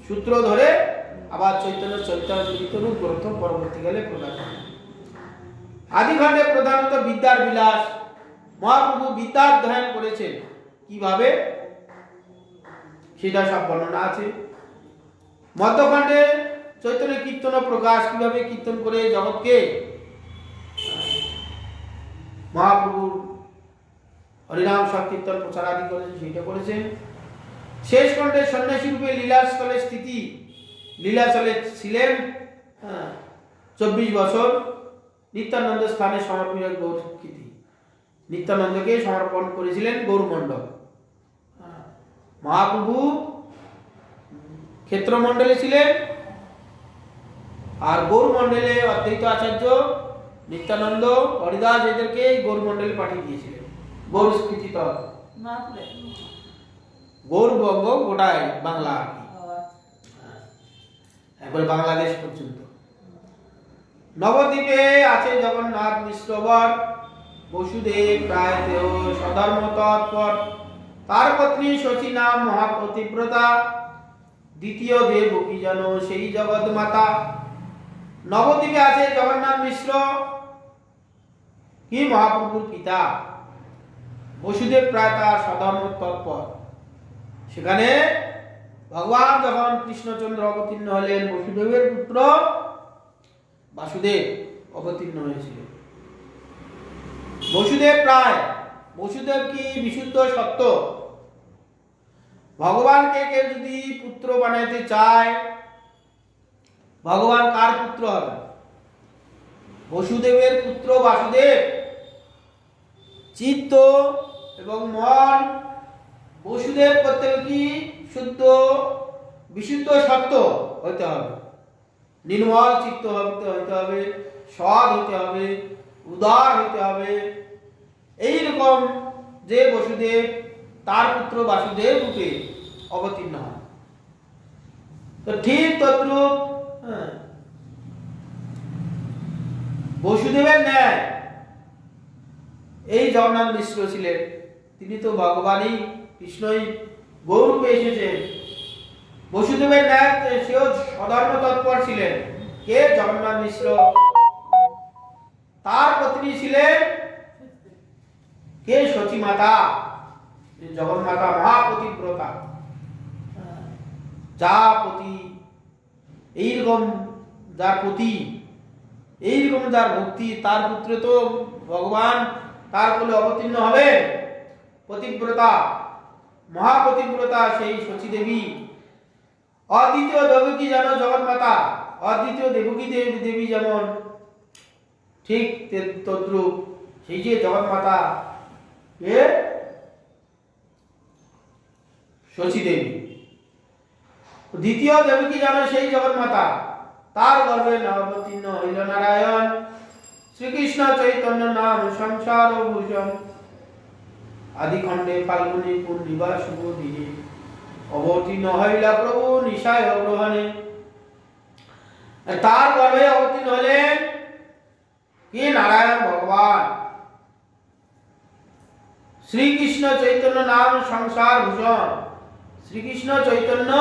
সূত্র ধরে আবার চৈতন্য চরিতামৃত রূপ গ্রন্থ পরবর্তীকালে প্রকাশ হবে। আদিখণ্ডে প্রধানত বিদ্যার বিলাস, মহাপ্রভু বিদ্যাধ্যয়ন করেছেন কিভাবে সেটা সব বর্ণনা আছে। মধ্যখণ্ডে চৈতন্য কীর্তন প্রকাশ, কিভাবে কীর্তন করে জগৎকে মহাপ্রভু হরিনাম সংকীর্তন প্রচার আদি করেছেন, সেটা করেছেন। শেষ খণ্ডে সন্ন্যাসী রূপে লীলাচলের স্থিতি, লীলাচলে ছিলেন 24 বছর, নিত্যানন্দ স্থানে সমর্পিত গৌরক্ষিতি, নিত্যানন্দকে সমর্পণ করেছিলেন গৌরমণ্ডল। মহাপ্রভু ক্ষেত্রমণ্ডলে ছিলেন, আর গৌরমণ্ডলে অদ্বৈত আচার্য নিত্যানন্দ হরিদাস এদেরকে গৌরমণ্ডলে পাঠিয়ে দিয়েছিলেন। গৌরস্কৃতি গৌরবঙ্গ গোটায় বাংলা, একবার বাংলাদেশ পর্যন্ত। নবদ্বীপে আছে জগন্নাথ মিশ্রবর, বসুদেব প্রায় দেহ সধর্ম তৎপর, তার পত্নী শচী নাম মহাপতিব্রতা, দ্বিতীয় দেব কি যেন সেই জগৎ মাতা। নবদ্বীপে আছে জগন্নাথ মিশ্র, কি মহাপ্রভুর পিতা। বসুদেব প্রায় তার সধর্ম তৎপর। সেখানে ভগবান যখন কৃষ্ণচন্দ্র অবতীর্ণ হলেন, বসুদেবের পুত্র বাসুদেব অবতীর্ণ হয়েছিল। বসুদেব কি বিশুদ্ধ সত্য। ভগবানকে কেউ যদি পুত্র বানাইতে চায়, ভগবান কার পুত্র হবে? বসুদেবের পুত্র বাসুদেব। চিত্ত এবং মন বসুদেব করতে কি শুদ্ধ বিশুদ্ধ সত্য হতে হবে, নির্মল চিত্ত হতে হবে, সৎ হতে হবে, উদার হতে হবে। এইরকম যে বসুদেব, তার পুত্র বাসুদেব রূপে অবতীর্ণ হয়। তো ঠিক তদ্রূপ বসুদেবের ন্যায় এই জগন্নাথ মিশ্র ছিলেন। তিনি তো ভগবানই, কৃষ্ণই গৌরূপে এসেছেন। বসুদেবের ন্যায় সেও সধর্ম তৎপর ছিলেন। কে? জগন্নাথ মিশ্র। তার পত্নী ছিলেন কে? সচী মাতা, জগন্মাতা মহাপতিব্রতা। যা পতি, এইরকম যার প্রতি, এইরকম যার ভক্তি, তার পুত্র তো ভগবান তার কোলে অবতীর্ণ হবে। পতিব্রতা, মহাপতিব্রতা সেই সচী দেবী। অদ্বিতীয় দেবকী যেন জগন্মাতা, অদ্বিতীয় দেবকী দেবী যেমন, ঠিক তদ্রূপ সেই যে জগন্মাতা কে? সচী দেবী। দ্বিতীয় দেবকী যেন সেই জগন্মাতা, তার গর্ভে অবতীর্ণ হইল নারায়ণ শ্রীকৃষ্ণ চৈতন্য নাম সংসার ভূষণ। আদি খণ্ডে ফাল্গুনী পূর্ণিমা শুভ দিনে অবতীর্ণ হইলা প্রভু নিশায় গ্রহণে। তার গর্ভে অবতীর্ণ হলেন কি? নারায়ণ ভগবান। শ্রীকৃষ্ণ চৈতন্য নাম সংসার ভূষণ। শ্রীকৃষ্ণ চৈতন্য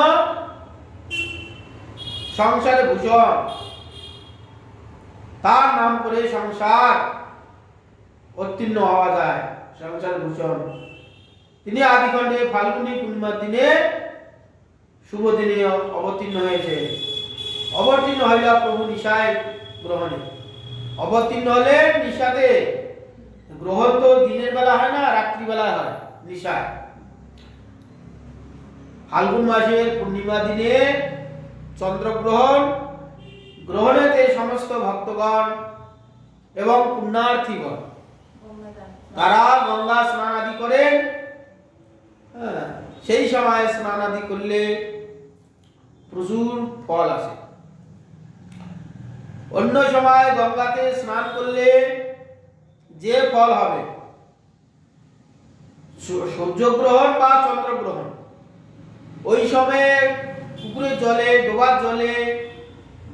সংসারে ভূষণ, তার নাম করে সংসার উত্তীর্ণ হওয়া যায়। সংসার ভূষণ তিনি আদিখণ্ডে ফাল্গুনী পূর্ণিমার দিনে শুভ দিনে অবতীর্ণ হয়েছে। অবতীর্ণ হইল প্রভু নিশায় গ্রহণে। অবতীর্ণ হলেন নিশাতে। গ্রহণ তো দিনের বেলা হয় না, রাত্রিবেলায় হয় নিশায়। ফাল্গুন মাসের পূর্ণিমা দিনে চন্দ্রগ্রহণ, গ্রহণেতে সমস্ত ভক্তগণ এবং পুণ্যার্থীগণ তারা গঙ্গা স্নান আদি করেন। সেই সময় স্নান আদি করলে প্রচুর ফল আসে। অন্য সময় গঙ্গাতে স্নান করলে যে ফল হবে, সূর্যগ্রহণ বা চন্দ্রগ্রহণ, ওই সময়ে পুকুরের জলে, ডোবার জলে,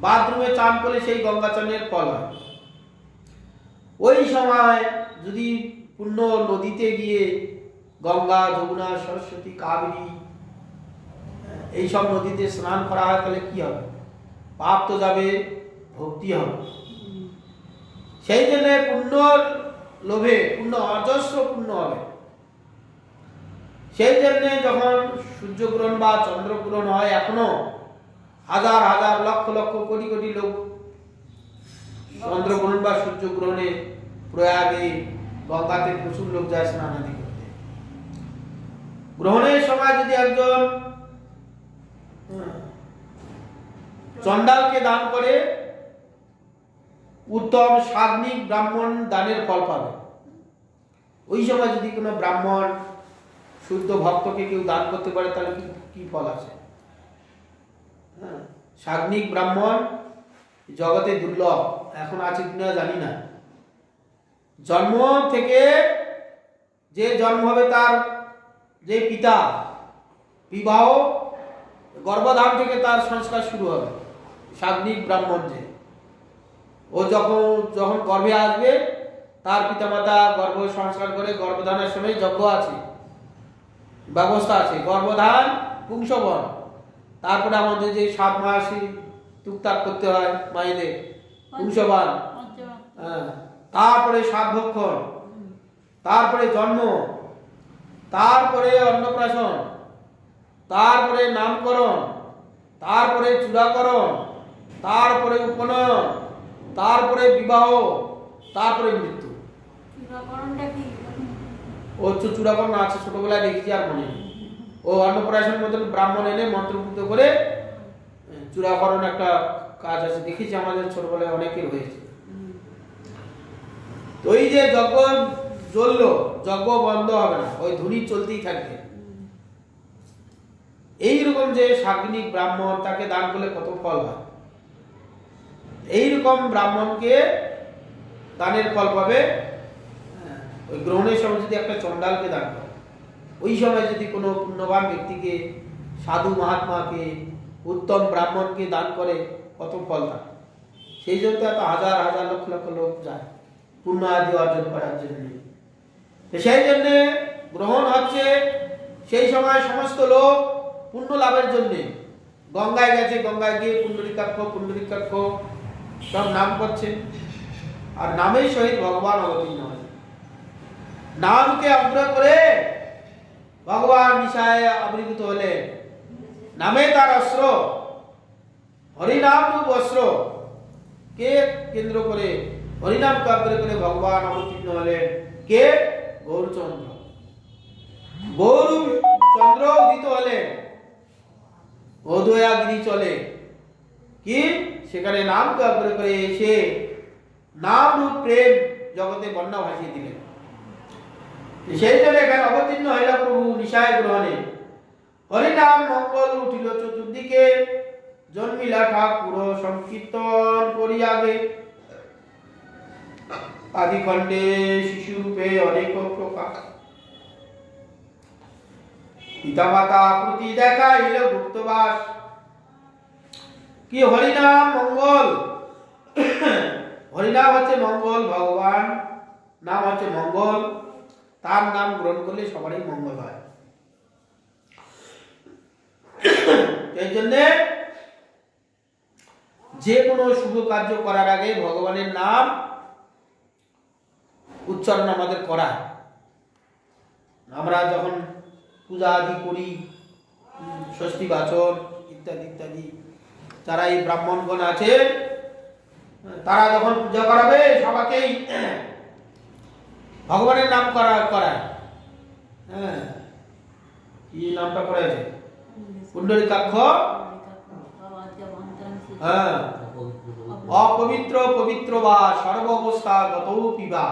বাথরুমে চান করলে সেই গঙ্গা চানের ফল হয়। ওই সময় যদি পূর্ণ নদীতে গিয়ে গঙ্গা, যমুনা, সরস্বতী, কাবেরী এইসব নদীতে স্নান করা হয়, তাহলে কি হবে? পাপ তো যাবে, ভক্তি হবে। সেই জন্য পুণ্যর লোভে পুণ্য অজস্র পুণ্য হবে। সেই জন্য যখন সূর্যগ্রহণ বা চন্দ্রগ্রহণ হয়, এখনো হাজার হাজার লক্ষ লক্ষ কোটি কোটি লোক চন্দ্রগ্রহণ বা সূর্যগ্রহণে প্রয়াগে গঙ্গাতে প্রচুর লোক যায় স্নান আদি করতে। গ্রহণের সময় যদি একজন চন্ডালকে দান করে, উত্তম সাগ্নিক ব্রাহ্মণ দানের ফল পাবে। ওই সময় যদি কোনো ব্রাহ্মণ শুদ্ধ ভক্তকে কেউ দান করতে পারে, তাহলে কি ফল আছে? সাগ্নিক ব্রাহ্মণ জগতে দুর্লভ, এখন আছে কিনা জানি না। জন্ম থেকে যে জন্ম হবে, তার যে পিতা, বিবাহ, গর্ভধারণ থেকে তার সংস্কার শুরু হবে। সাগ্নিক ব্রাহ্মণ যে, ও যখন গর্ভে আসবে, তার পিতামাতা গর্ভ সংস্কার করে, গর্ভধারণের সময় যজ্ঞ আছে, ব্যবস্থা আছে। গর্ভধান, পুংসবন, তারপরে আমাদের যে 7 মাস টুকটাক করতে হয় মায়েদের, পুংসবান, তারপরে সাতভক্ষণ, তারপরে জন্ম, তারপরে অন্নপ্রাশন, তারপরে নামকরণ, তারপরে চূড়াকরণ, তারপরে উপনয়ন, তারপরে বিবাহ, তারপরে মৃত্যু। ও চূড়াকরণ আছে, ছোটবেলায় দেখেছি আর মনে নেই। ও অন্নপ্রাশন মতন ব্রাহ্মণ এনে মন্ত্রপুত করে চূড়াকরণ একটা কাজ আছে, দেখেছি আমাদের ছোটবেলায় অনেকের হয়েছে। তো এই যে যজ্ঞ জ্বললো, যজ্ঞ বন্ধ হবে না, ওই ধুনি চলতেই থাকবে। এইরকম যে সাগ্নিক ব্রাহ্মণ, তাকে দান করলে কত ফল হয়, এইরকম ব্রাহ্মণকে দানের ফল পাবে। ওই গ্রহণের সময় যদি একটা চণ্ডালকে দান করে, ওই সময় যদি কোনো পুণ্যবান ব্যক্তিকে, সাধু মহাত্মাকে, উত্তম ব্রাহ্মণকে দান করে, কত ফল হয়। সেই জন্য এত হাজার হাজার লক্ষ লক্ষ লোক যায় পুণ্য আদি অর্জন করার জন্য। সেই জন্যে গ্রহণ হচ্ছে, সেই সময় সমস্ত লোক পুণ্য লাভের জন্য গঙ্গায় গেছে, গঙ্গায় গিয়ে পুণ্ডরিকাক্ষ পুণ্ডরিকাক্ষ সব নাম করছে, আর নামের সহিত ভগবান অবতীর্ণ হয়। নামকে অগ্র করে ভগবান নিশায় আবির্ভূত হলে, নামে তার অস্ত্র, হরিনাম রূপ অস্ত্র কে কেন্দ্র করে, হরিনামকে অগ্র করে ভগবান অবতীর্ণ হলেন। কে? গৌরচন্দ্র। গৌরচন্দ্র উদিত হলেন, অদয়াগিরি চলে কি সেখানে নামকে অগ্র করে এসে নাম রূপ প্রেম জগতে বন্যা ভাসিয়ে দিলেন। সেই জন্য এখানে অবতীর্ণ হইল প্রভু নিশায় গ্রহণে। হরিনাম মঙ্গল উঠিল চতুর্দিকে, জন্মিলা ঠাকুর সংকীর্তন করিয়াগে। আদিখণ্ডে শিশু রূপে অনেক প্রকাশ, পিতামাতা প্রতি দেখাইল গুপ্তবাস। কি হরিনাম মঙ্গল, হরিনাম হচ্ছে মঙ্গল, ভগবান নাম হচ্ছে মঙ্গল, তার নাম গ্রহণ করলে সবারই মঙ্গল হয়। এই জন্য যে কোনো শুভ কার্য করার আগে ভগবানের নাম উচ্চারণ আমাদের করা। আমরা যখন পূজা আদি করি, ষষ্ঠী বাচন ইত্যাদি ইত্যাদি, যারা এই ব্রাহ্মণগণ আছে তারা যখন পূজা করাবে সবাইকেই ভগবানের নাম করায়। হ্যাঁ, কি নামটা করাইছে? পুণ্ডরিকাক্ষ। হ্যাঁ, অপবিত্র পবিত্র বা সর্বাবস্থা গতৌ পিবা,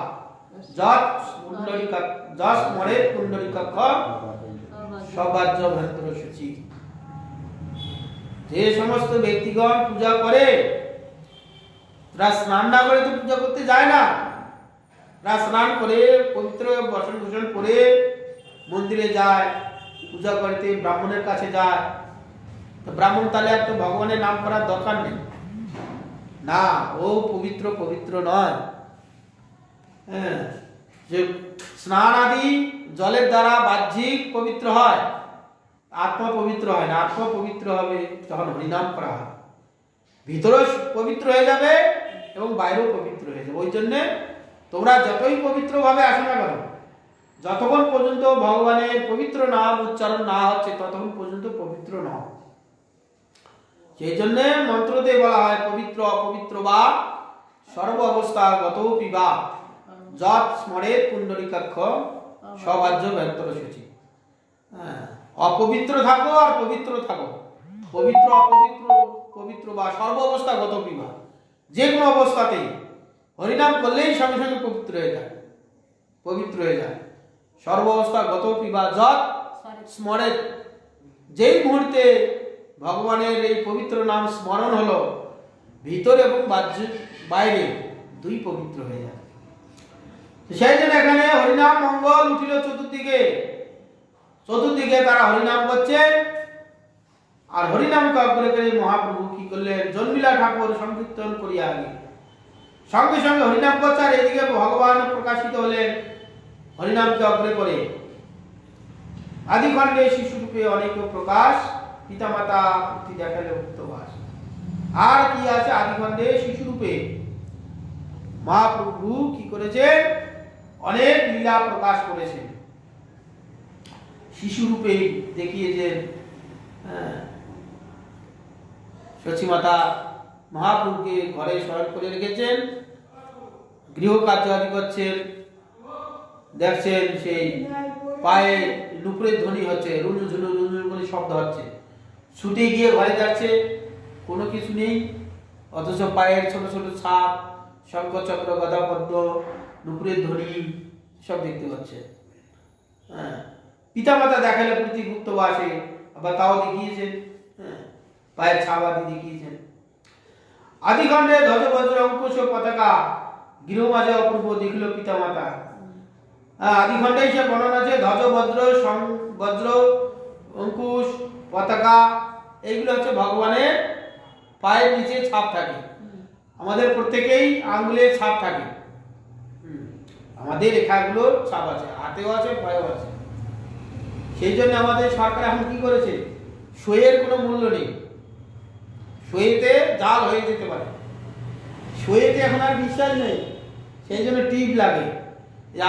যৎ স্মরে পুণ্ডরিকাক্ষ সবাজ্য ভ্রান্ত সূচি। যে সমস্ত ব্যক্তিগণ পূজা করে, তারা স্নান না করে তো পূজা করতে যায় না। তারা স্নান করে পবিত্র বসন ভূষণ করে মন্দিরে যায়, পূজা করতে ব্রাহ্মণের কাছে যায়। তো ব্রাহ্মণ তাহলে আর তো ভগবানের নাম করার দরকার নেই না, ও পবিত্র পবিত্র নয়। হ্যাঁ, যে স্নান আদি জলের দ্বারা বাহ্যিক পবিত্র হয়, আত্মা পবিত্র হয় না। আত্মা পবিত্র হবে যখন হরিনাম করা হয়, ভিতরেও পবিত্র হয়ে যাবে এবং বাইরেও পবিত্র হয়ে যাবে। ওই জন্যে তোমরা যতই পবিত্র ভাবে আসো না কেন, যতক্ষণ পর্যন্ত ভগবানের পবিত্র নাম উচ্চারণ না হচ্ছে ততক্ষণ পর্যন্ত পবিত্র নয়। সেই জন্য মন্ত্রতে বলা হয় পবিত্র অপবিত্র বা সর্ব অবস্থা গত পিবা, যৎ স্মরে পুণ্ডরিকাক্ষ সবাজ্য ব্যন্তর সূচি। অপবিত্র থাকো আর পবিত্র থাকো, পবিত্র অপবিত্র পবিত্র বা সর্ব অবস্থা গত পিবা, যে কোনো অবস্থাতেই হরিনাম করলেই সঙ্গে সঙ্গে পবিত্র হয়ে যায়, পবিত্র হয়ে যায়। সর্ব অবস্থা গত পিবা যৎ স্মরে, যেই মুহূর্তে ভগবানের এই পবিত্র নাম স্মরণ হলো, ভিতরে এবং বাইরে দুই পবিত্র হয়ে যায়। সেই জন্য এখানে হরিনাম মঙ্গল উঠিল চতুর্দিকে, চতুর্দিকে তারা হরিনাম করছে। আর হরিনামকে অগ্রে করে মহাপ্রভু কি করলেন? জন্মিলা ঠাকুর সংকীর্তন করিয়া আগে, সঙ্গে সঙ্গে হরিনাম করছে। আর এদিকে ভগবান প্রকাশিত হলেন হরিনামকে অগ্রে করে। আদিখণ্ডে শিশুরূপে অনেক প্রকাশ, পিতামাতা প্রতি দেখালে উক্তবাস। আর কি আছে? আদিখণ্ডে শিশুরূপে মহাপ্রভু কি করেছেন, অনেক লীলা প্রকাশ করেছেন। শিশু রূপে দেখিয়েছেন। সচিমাতা মহাপ্রভুকে ঘরে শয়ন করে রেখেছেন, গৃহ কার্য আদি করছেন। দেখছেন সেই পায়ে নুপুরের ধ্বনি হচ্ছে, রুনু ঝুনু রুনু করে শব্দ হচ্ছে। ছুটে গিয়ে ঘরে যাচ্ছে, কোনো কিছু নেই, অথচ পায়ের ছোট ছোট ছাপ, শঙ্খ চক্র গদা পদ্ম, নুপুরের ধ্বনি সব দেখতে পাচ্ছে। পিতামাতা দেখালে প্রতিগুপ্ত বাসে, আবার তাও দেখিয়েছেন, পায়ের ছাপ আদি দেখিয়েছেন। আদিখণ্ডে ধ্বজ বজ্র অঙ্কুশ ও পতাকা, গৃহ মাঝে অপূর্ব দেখল পিতামাতা। আদিখণ্ডে সে বর্ণনা আছে, ধ্বজ বজ্র অঙ্কুশ পতাকা, এইগুলো হচ্ছে ভগবানের পায়ের নিচে ছাপ থাকে। আমাদের প্রত্যেকেই আঙ্গুলে ছাপ থাকে, আমাদের রেখাগুলোর ছাপ আছে, হাতেও আছে, পায়েও আছে। সেই জন্য আমাদের সরকার এখন কি করেছে, সইয়ের কোনো মূল্য নেই, সইতে জাল হয়ে যেতে পারে, সইতে এখন আর বিশ্বাস নেই। সেই জন্য টিপ লাগে।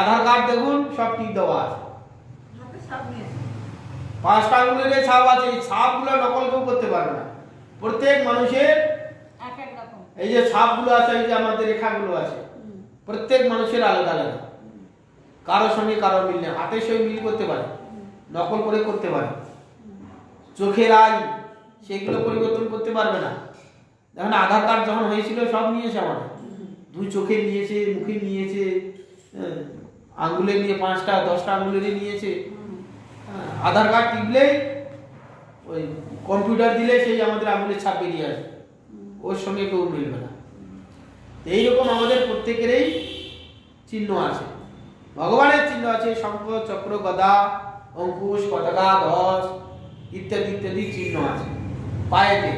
আধার কার্ড দেখুন, সব টিপ দেওয়া আছে, 5টা আঙ্গুলের ছাপ আছে। এই ছাপগুলো নকল কেউ করতে পারবে না। প্রত্যেক মানুষের এই যে ছাপগুলো আছে, এই যে আমাদের রেখাগুলো আছে, প্রত্যেক মানুষের আলাদা আলাদা, কারোর সঙ্গে কারোর মিল নেই। হাতের সঙ্গে মিল করতে পারে, নকল করে করতে পারে। চোখের আই সেগুলো পরিবর্তন করতে পারবে না। দেখেন আধার কার্ড যখন হয়েছিল সব নিয়েছে আমাদের, 2 চোখে নিয়েছে, মুখে নিয়েছে, আঙ্গুলে নিয়ে 5টা 10টা আঙ্গুলেরই নিয়েছে। আধার কার্ড টিপলেই ওই কম্পিউটার দিলে সেই আমাদের আঙ্গুলের ছাপ বেরিয়ে আসে, ওর সঙ্গে কেউ মিলবে না। এইরকম আমাদের প্রত্যেকেরই চিহ্ন আছে, ভগবানের চিহ্ন আছে, শঙ্খ চক্র গদা অঙ্কুশ পতাকা ধ্বজ ইত্যাদি ইত্যাদি চিহ্ন আছে পায়েতে।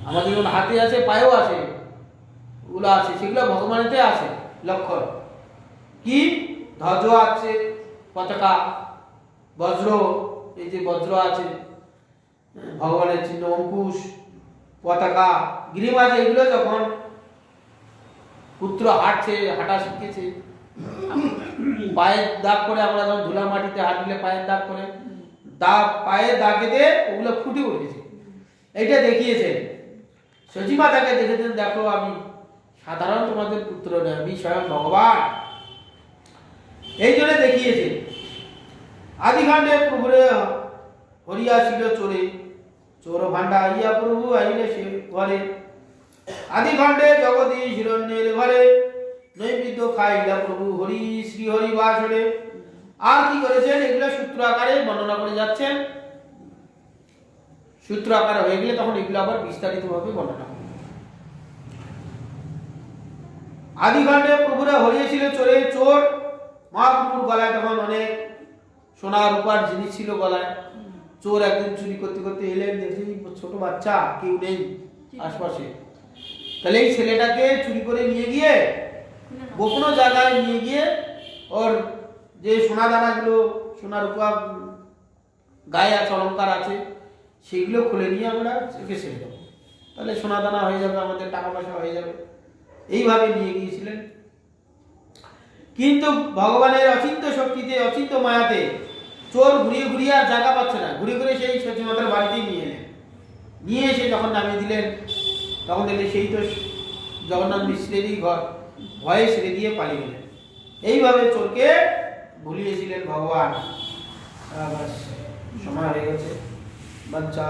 আমাদের যেমন হাতে আছে, পায়েও আছে, ওগুলো আছে, সেগুলো ভগবানেতে আছে লক্ষণ। কি ধ্বজ আছে, পতাকা, বজ্র, এই যে বজ্র আছে ভগবানের চিহ্ন, অঙ্কুশ পতাকা, গিরিবাজ, এগুলো যখন পুত্র হাঁটছে, হাঁটা শিখেছে, পায়ের দাগ করে, আমরা যখন ধুলা মাটিতে হাঁটলে পায়ের দাগ করে, পায়ের দাগেতে ওগুলো ফুটে উঠেছে, এইটা দেখিয়েছে। সচিমাতাকে দেখেছেন, দেখো আমি সাধারণ তোমাদের পুত্র নয়, আমি স্বয়ং ভগবান, এই জন্য দেখিয়েছে। আদিখণ্ডে প্রভুরে হরিয়াছিল চোরে, চোর ভান্ডা ইয়া প্রভু আইলে সে ঘরে। আদিখণ্ডে জগদীশ হিরণ্যের ঘরে, নৈবেদ্য খাইলা প্রভু হরি শ্রী হরি বাসরে। আর কি করেছেন, এগুলো সূত্র আকারে বর্ণনা করে যাচ্ছেন। সূত্র আকারে হয়ে গেলে তখন এগুলো আবার বিস্তারিত ভাবে বর্ণনা হবে। আদিখণ্ডে প্রভুরা হরিয়েছিল চোরে, চোর মহাপ্রভুর গলায় তখন অনেক সোনা রূপার জিনিস ছিল গলায়। চোর একদিন চুরি করতে করতে এলেন, দেখছি ছোট বাচ্চা, কেউ নেই আশপাশে, তাহলে এই ছেলেটাকে চুরি করে নিয়ে গিয়ে গোপন জায়গায় নিয়ে গিয়ে ওর যে সোনা দানাগুলো, সোনা রূপা গায়ে আছে, অলঙ্কার আছে, সেগুলো খুলে নিয়ে আমরা রেখে ছেড়ে দেবো, তাহলে সোনা দানা হয়ে যাবে, আমাদের টাকা পয়সা হয়ে যাবে। এইভাবে নিয়ে গিয়েছিলেন। কিন্তু ভগবানের অচিন্ত শক্তিতে, অচিন্ত মায়াতে চোর ঘুরিয়ে ঘুরিয়ে আর জায়গা পাচ্ছে না, ঘুরে ঘুরে সেই সচিমাতার বাড়িতেই নিয়ে এলেন। নিয়ে এসে যখন নামিয়ে দিলেন, তখন দেখলে সেই তো জগন্নাথ মিশ্রেরই ঘর, ভয়ে ছেড়ে দিয়ে পালিয়ে গেলেন। এইভাবে চোরকে ভুলিয়েছিলেন ভগবান। সময় হয়ে গেছে। বাচ্চা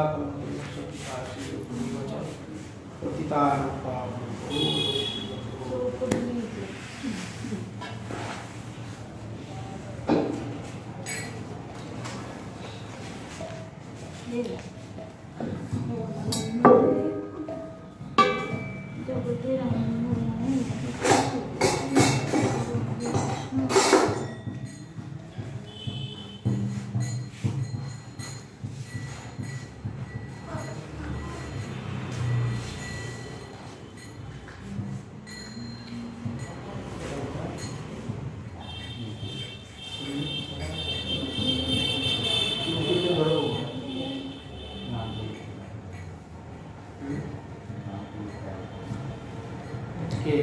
কে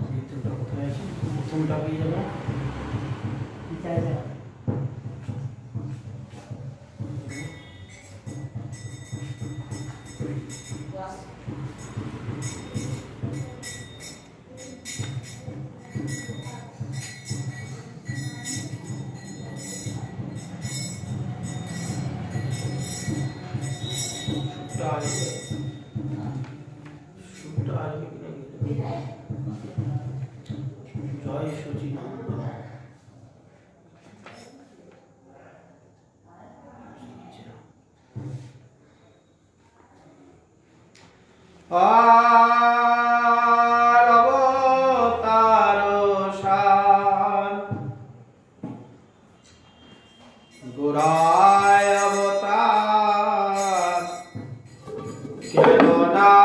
দ্বিতীয়টা কোথায় আছে প্রথমটা পেয়ে যাবো শুটটা আসবে শুটটা আসবে কিনা জয় সচিদানন্দ আর অবতার শান গোরায় অবতার কেন না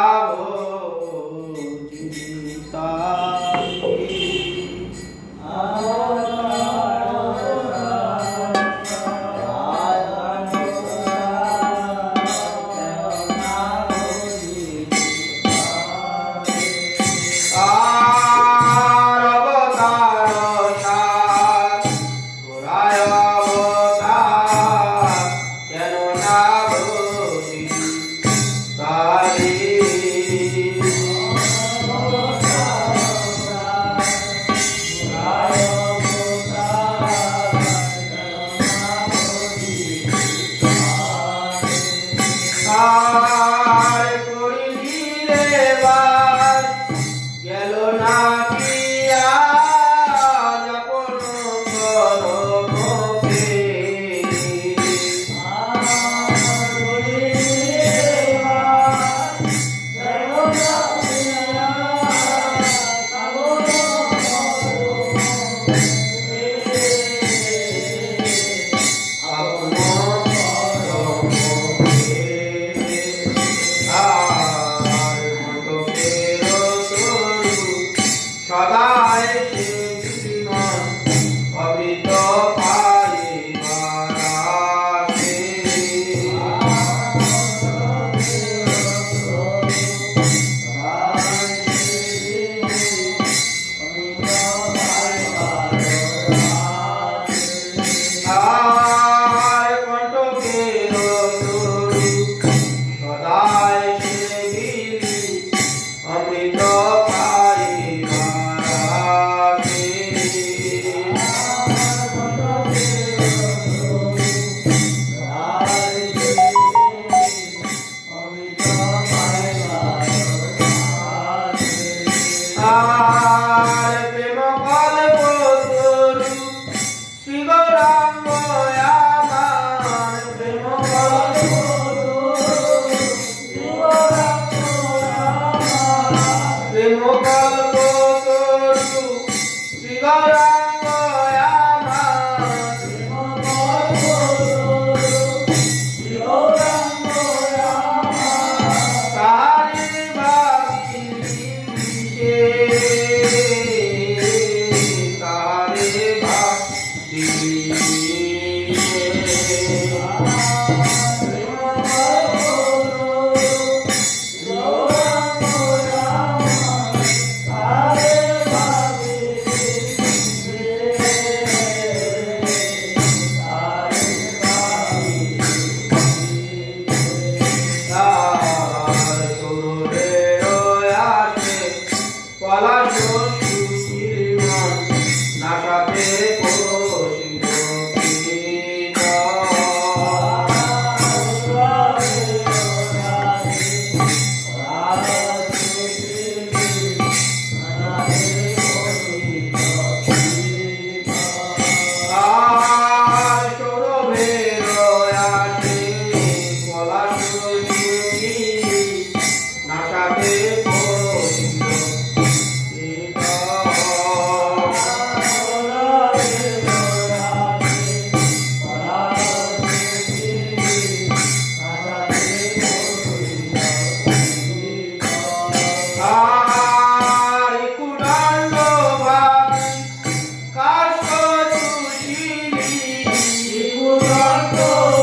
Thank you.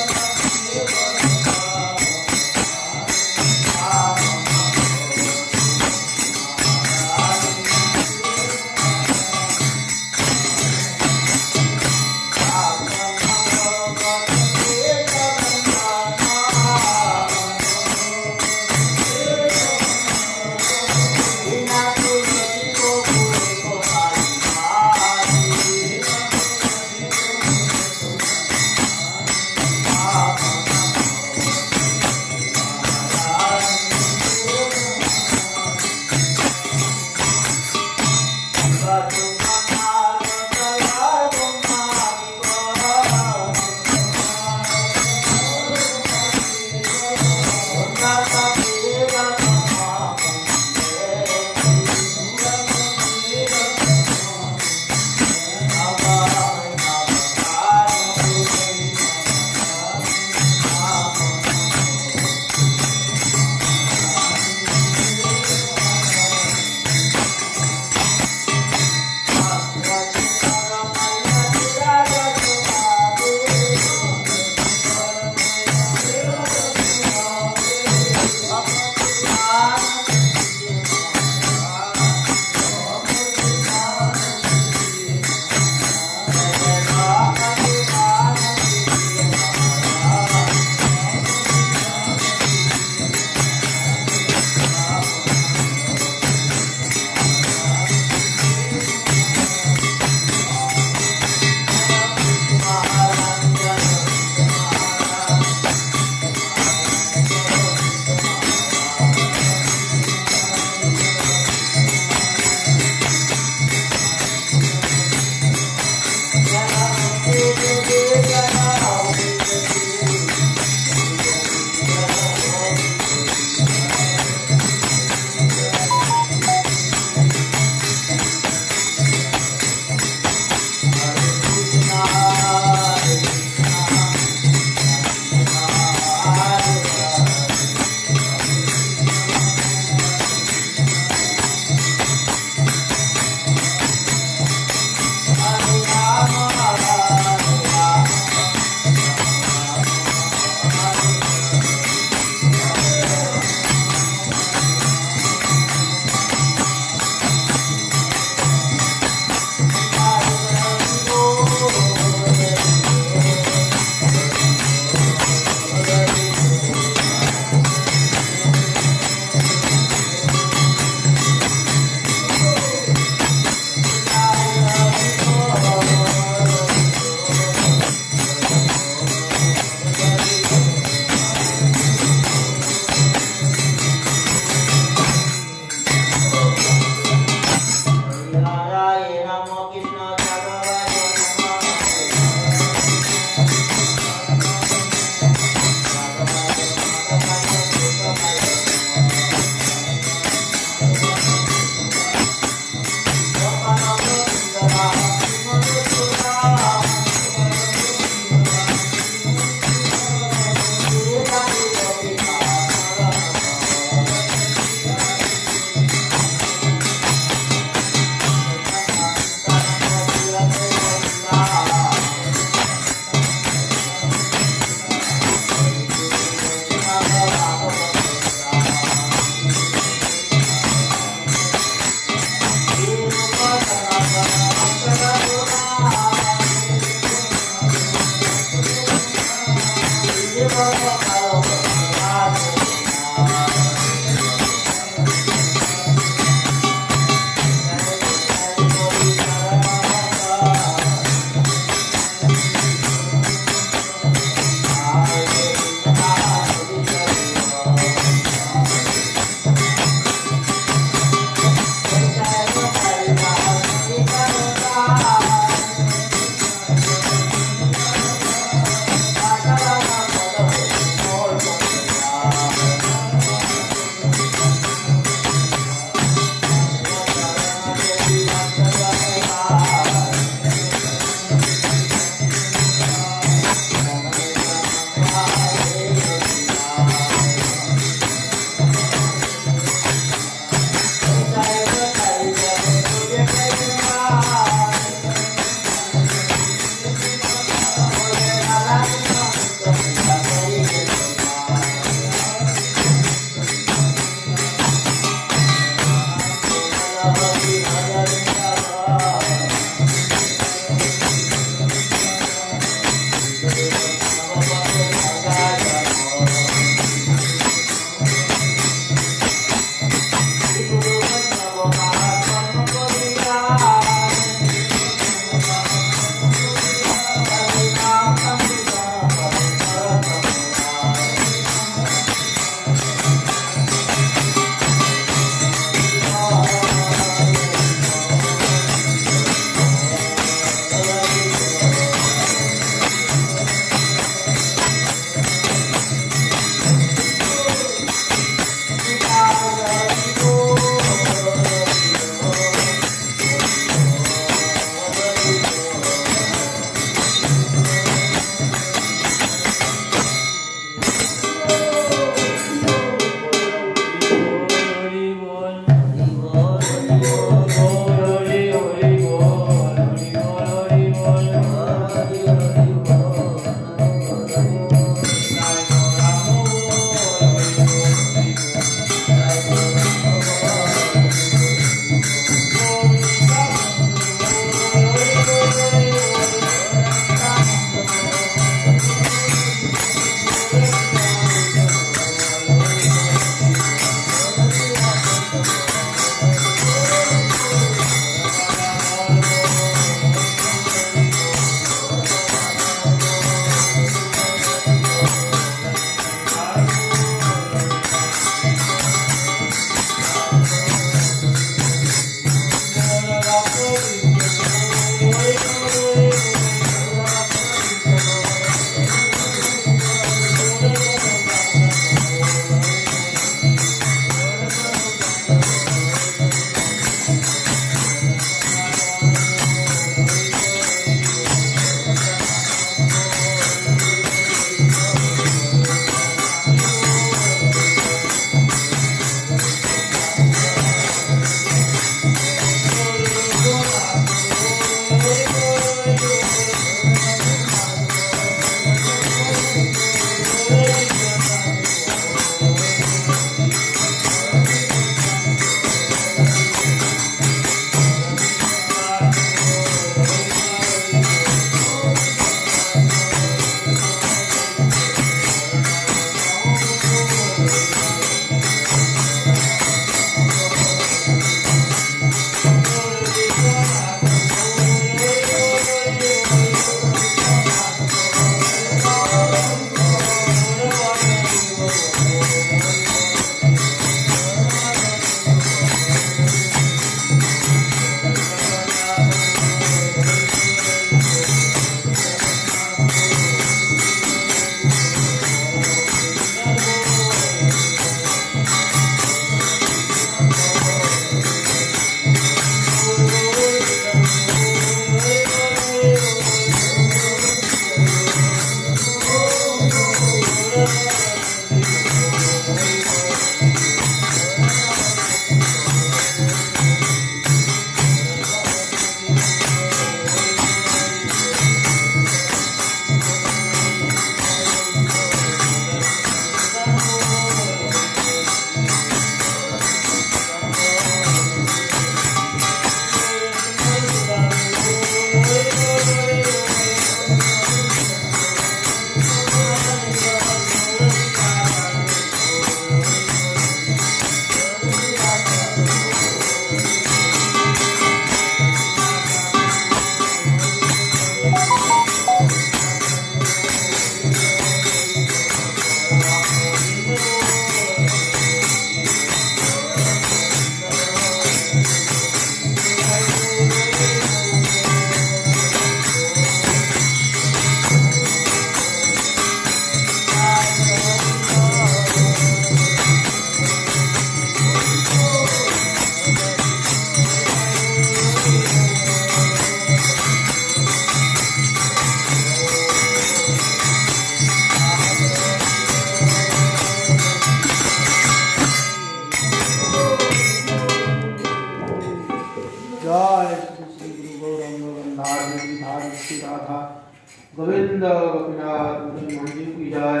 गोविंद गोपीनाथ मंदिर की जय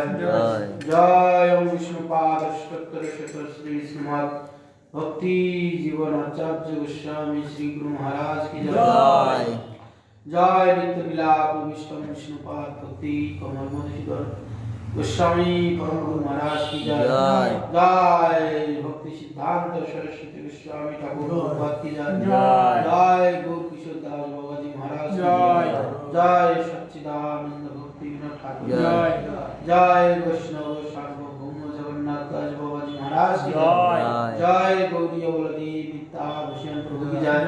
जय ओम विष्णुपाद अष्टोत्तर शतक श्री श्रीमद् भक्ति जीवन आचार्य गोस्वामी श्री गुरु महाराज की जय जय नित्य विलाप विष्णुपाद भक्ति कमल गोस्वामी परम गुरु महाराज की जय जय भक्ति सिद्धांत सरस्वती गोस्वामी ठाकुर प्रभुपाद की जय जय गौर किशोर दास बाबा जी महाराज की जय जय सच्चिदानंद भक्ति विनोद ठाकुर जय जय वैष्णव सार्वभौम जगन्नाथ दास बाबा जी महाराज की जय जय गौरी अवलदी विद्या भूषण प्रभु की जय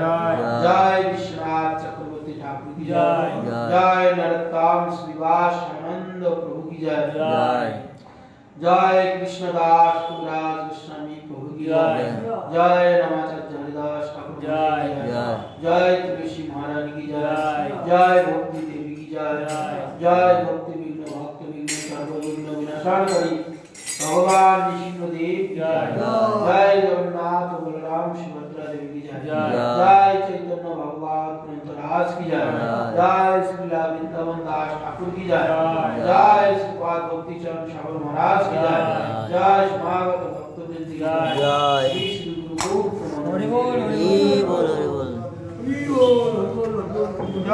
जय विश्वनाथ चक्रवर्ती ठाकुर की जय जय नरोत्तम श्रीवास आनंद प्रभु की जय जय कृष्णदास कुबराज गोस्वामी प्रभु की जय जय रामाचार्य हरिदास ठाकुर जय जय तुलसी महारानी की जय जय भक्ति देवी की जय जय भक्ति विघ्न भक्त विघ्न सर्व विघ्न विनाशकारी भगवान नृसिंहदेव की जय जय जगन्नाथ बलराम सुभद्रा देवी की जय जय चैतन्य भगवान अनंतराज की जय जय श्रीला वृंदावन दास ठाकुर की जय जय श्रीपाद भक्ति चरण श्रावण महाराज की जय जय समागत भक्तवृंद की जय श्री गुरु गोविंद हरि बोल हरि बोल हरि बोल